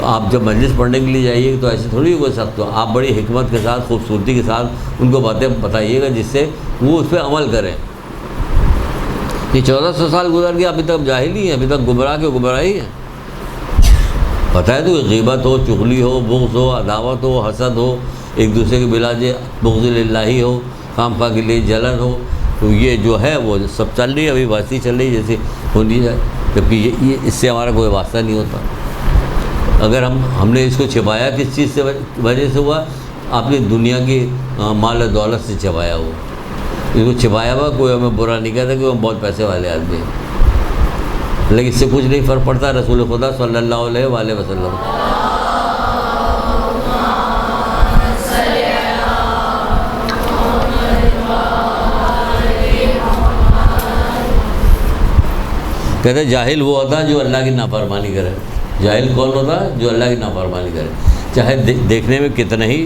آپ جب مجلس پڑھنے کے لیے جائیے گا تو ایسے تھوڑی کوئی سخت ہو، آپ بڑی حکمت کے ساتھ، خوبصورتی کے ساتھ ان کو باتیں بتائیے گا جس سے وہ اس پہ عمل کریں۔ یہ 1400 سال گزر گیا، ابھی تک جاہل ہی ہیں، ابھی تک گمراہ کے گمراہی ہیں۔ پتہ ہے تو غیبت ہو، چغلی ہو، بغض ہو، عداوت ہو، حسد ہو، ایک دوسرے کے بلاج بغض للہ ہو، خام خواہ کے لیے جلن ہو، تو یہ جو ہے وہ سب چل رہی ہے، ابھی ویسی چل رہی ہے جیسے ہونی ہے، جبکہ یہ اس سے ہمارا کوئی واسطہ نہیں ہوتا۔ اگر ہم نے اس کو چھپایا کس چیز سے وجہ سے ہوا، آپ نے دنیا کی مال و دولت سے چھپایا ہوا، اس کو چھپایا ہوا۔ کوئی ہمیں برا نہیں کہتا کہ ہم بہت پیسے والے آدمی ہیں، لیکن اس سے کچھ نہیں فرق پڑتا۔ رسول خدا صلی اللہ علیہ وآلہ وسلم کہتے جاہل وہ ہوتا جو اللہ کی نافرمانی کرے۔ جاہل کون ہوتا ہے؟ جو اللہ کی نافرمانی کرے، چاہے دیکھنے میں کتنا ہی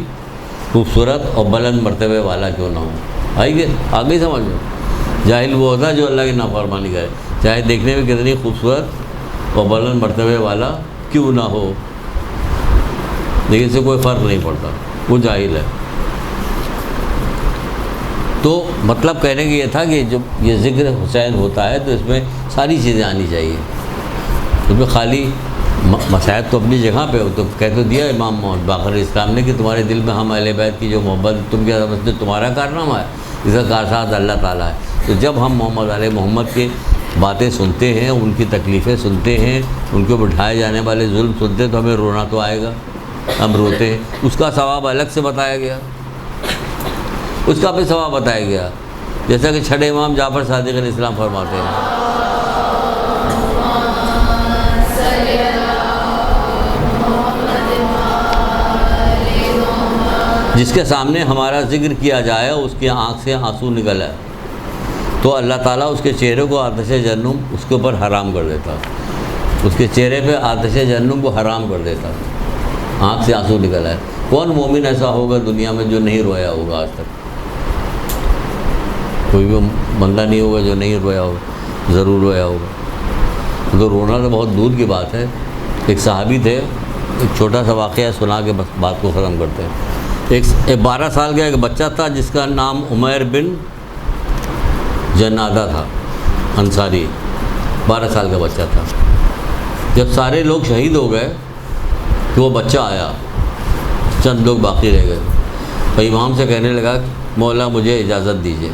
خوبصورت اور بلند مرتبے والا کیوں نہ ہو۔ آگے سمجھ لو، جاہل وہ ہوتا ہے جو اللہ کی نافرمانی کرے، چاہے دیکھنے میں کتنی خوبصورت اور بلند مرتبے والا کیوں نہ ہو، لیکن اس سے کوئی فرق نہیں پڑتا، وہ جاہل ہے۔ تو مطلب کہنے کی یہ تھا کہ جب یہ ذکر حسین ہوتا ہے تو اس میں ساری چیزیں آنی چاہیے، اس میں خالی مسائل تو اپنی جگہ پہ ہو، تو کہہ تو دیا امام محمد باقر اسلام نے کہ تمہارے دل میں ہم اہل بیت کی جو محبت تم کیا سمجھتے تمہارا کارنامہ ہے، اس کا کارساز اللہ تعالیٰ ہے۔ تو جب ہم محمد علیہ محمد کی باتیں سنتے ہیں، ان کی تکلیفیں سنتے ہیں، ان کو بٹھائے جانے والے ظلم سنتے ہیں تو ہمیں رونا تو آئے گا، ہم روتے ہیں۔ اس کا ثواب الگ سے بتایا گیا، اس کا بھی ثواب بتایا گیا، جیسا کہ چھٹے امام جعفر صادق علیہ السلام فرماتے ہیں، جس کے سامنے ہمارا ذکر کیا جائے اس کی آنکھ سے آنسو نکل آئے تو اللہ تعالیٰ اس کے چہرے کو آتش جہنم اس کے اوپر حرام کر دیتا، اس کے چہرے پہ آتش جہنم کو حرام کر دیتا، آنکھ سے آنسو نکل آئے۔ کون مومن ایسا ہوگا دنیا میں جو نہیں رویا ہوگا؟ آج تک کوئی بھی بندہ نہیں ہوگا جو نہیں رویا ہوگا، ضرور رویا ہوگا۔ تو رونا تو بہت دور کی بات ہے۔ ایک صحابی تھے، ایک چھوٹا سا واقعہ سنا کے بس بات کو ختم کرتے ہیں۔ ایک 12 سال کا ایک بچہ تھا جس کا نام عمیر بن جنادہ تھا، انصاری، 12 سال کا بچہ تھا۔ جب سارے لوگ شہید ہو گئے تو وہ بچہ آیا، چند لوگ باقی رہ گئے، تو امام سے کہنے لگا مولا مجھے اجازت دیجیے۔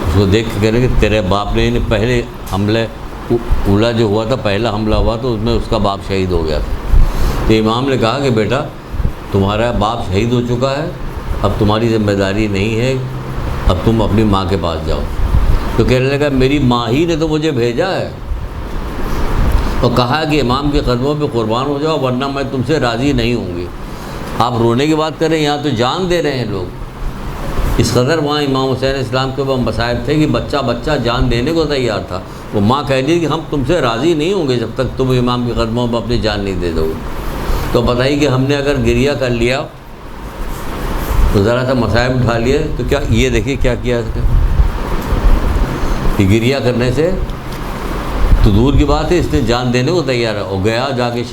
اس کو دیکھ کے کہنے کہ تیرے باپ نے پہلے حملے اولا جو ہوا تھا، پہلا حملہ ہوا تو اس میں اس کا باپ شہید ہو گیا تھا۔ تو امام نے کہا کہ بیٹا تمہارا باپ شہید ہو چکا ہے، اب تمہاری ذمہ داری نہیں ہے، اب تم اپنی ماں کے پاس جاؤ۔ تو کہنے لگا میری ماں ہی نے تو مجھے بھیجا ہے اور کہا کہ امام کے قدموں پہ قربان ہو جاؤ ورنہ میں تم سے راضی نہیں ہوں گی۔ آپ رونے کی بات کریں، یہاں تو جان دے رہے ہیں لوگ۔ اس قدر وہاں امام حسین اسلام کے وہ مصائب تھے کہ بچہ جان دینے کو تیار تھا۔ وہ ماں کہہ دی کہ ہم تم سے راضی نہیں ہوں گے جب تک تم امام کے قدموں پہ اپنی جان نہیں دے دو گے۔ تو بتائیے کہ ہم نے اگر گریہ کر لیا تو ذرا سا مصائب اٹھا لیے تو کیا یہ دیکھیے کیا کیا اس نے کہ گریہ کرنے سے تو دور کی بات ہے، اس نے جان دینے کو تیار ہے۔ اور گیا جا کے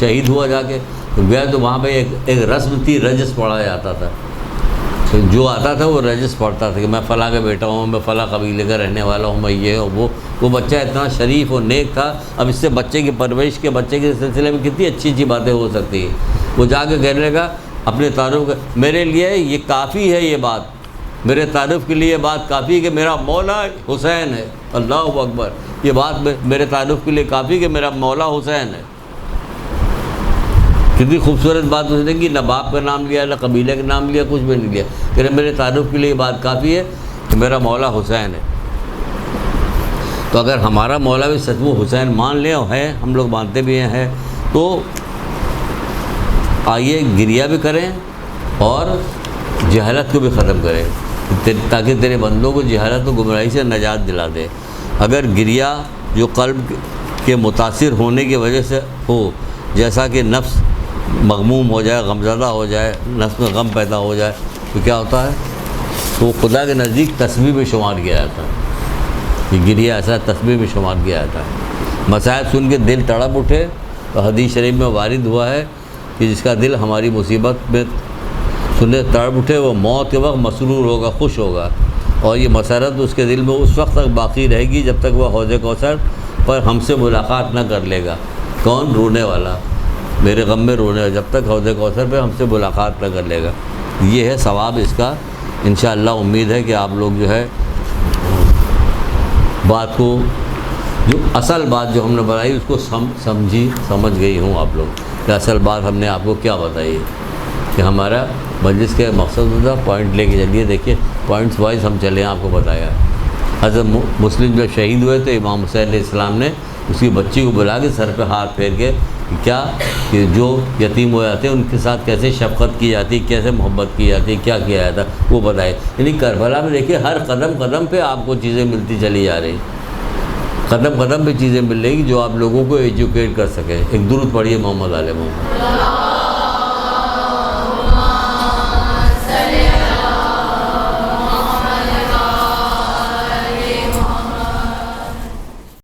شہید ہوا، جا کے تو گیا تو وہاں پہ ایک رسم تھی، رجس پڑھا جاتا تھا۔ جو آتا تھا وہ رجس پڑھتا تھا کہ میں فلاں کا بیٹا ہوں، میں فلاں قبیلے کا رہنے والا ہوں، میں یہ ہوں وہ بچہ اتنا شریف اور نیک تھا۔ اب اس سے بچے کی پرورش کے بچے کے سلسلے میں کتنی اچھی اچھی باتیں ہو سکتی ہیں۔ وہ جا کے کہنے لگا اپنے تعارف میرے لیے یہ کافی ہے، یہ بات میرے تعارف کے لیے بات کافی ہے کہ میرا مولا حسین ہے۔ اللہ اکبر، یہ بات میرے تعارف کے لیے کافی کہ میرا مولا حسین ہے۔ کتنی خوبصورت بات اس نے کی، نہ باپ کا نام لیا، نہ قبیلے کا نام لیا، کچھ بھی نہیں لیا، کہ میرے تعارف کے لیے یہ بات کافی ہے کہ میرا مولا حسین ہے۔ تو اگر ہمارا مولا بھی سچ میں حسین مان لے اور ہے، ہم لوگ مانتے بھی ہیں تو آئیے گریہ بھی کریں اور جہالت کو بھی ختم کرے، تاکہ تیرے بندوں کو جہالت و گمراہی سے نجات دلا دے۔ اگر گریہ جو قلب کے متاثر ہونے کی وجہ سے ہو، جیسا کہ نفس مغموم ہو جائے، غمزدہ ہو جائے، نفس میں غم پیدا ہو جائے، تو کیا ہوتا ہے؟ تو خدا کے نزدیک تسبیح میں شمار کیا جاتا ہے۔ یہ گریہ ایسا تسبیح میں شمار کیا جاتا ہے۔ مصائب سن کے دل تڑپ اٹھے، تو حدیث شریف میں وارد ہوا ہے کہ جس کا دل ہماری مصیبت میں سنے تڑپ اٹھے، وہ موت کے وقت مسرور ہوگا، خوش ہوگا، اور یہ مسرت اس کے دل میں اس وقت تک باقی رہے گی جب تک وہ حوض کوثر پر ہم سے ملاقات نہ کر لے گا۔ کون؟ رونے والا، میرے غم میں رونے والا، جب تک حوض کوثر پہ ہم سے ملاقات نہ کر لے گا۔ یہ ہے ثواب اس کا۔ انشاءاللہ امید ہے کہ آپ لوگ جو ہے بات کو، جو اصل بات جو ہم نے بتائی اس کو سمجھ گئی ہوں آپ لوگ، کہ اصل بات ہم نے آپ کو کیا بتائی ہے، کہ ہمارا مجلس کا مقصد ہوتا پوائنٹ لے کے چلیے۔ دیکھیے پوائنٹس وائز ہم چلے، آپ کو بتایا۔ حضرت مسلم جب شہید ہوئے تو امام حسین علیہ السلام نے اس کی بچی کو بلا کے سر پہ ہاتھ پھیر کے کیا کہ جو یتیم ہو جاتے ہیں ان کے ساتھ کیسے شفقت کی جاتی، کیسے محبت کی جاتی، کیا کیا جاتا، وہ بتائے۔ یعنی کربلا میں دیکھیے ہر قدم قدم پہ آپ کو چیزیں ملتی چلی جا رہی، قدم قدم پہ چیزیں مل رہی جو آپ لوگوں کو ایجوکیٹ کر سکے۔ ایک درود پڑھیے محمد آل محمد۔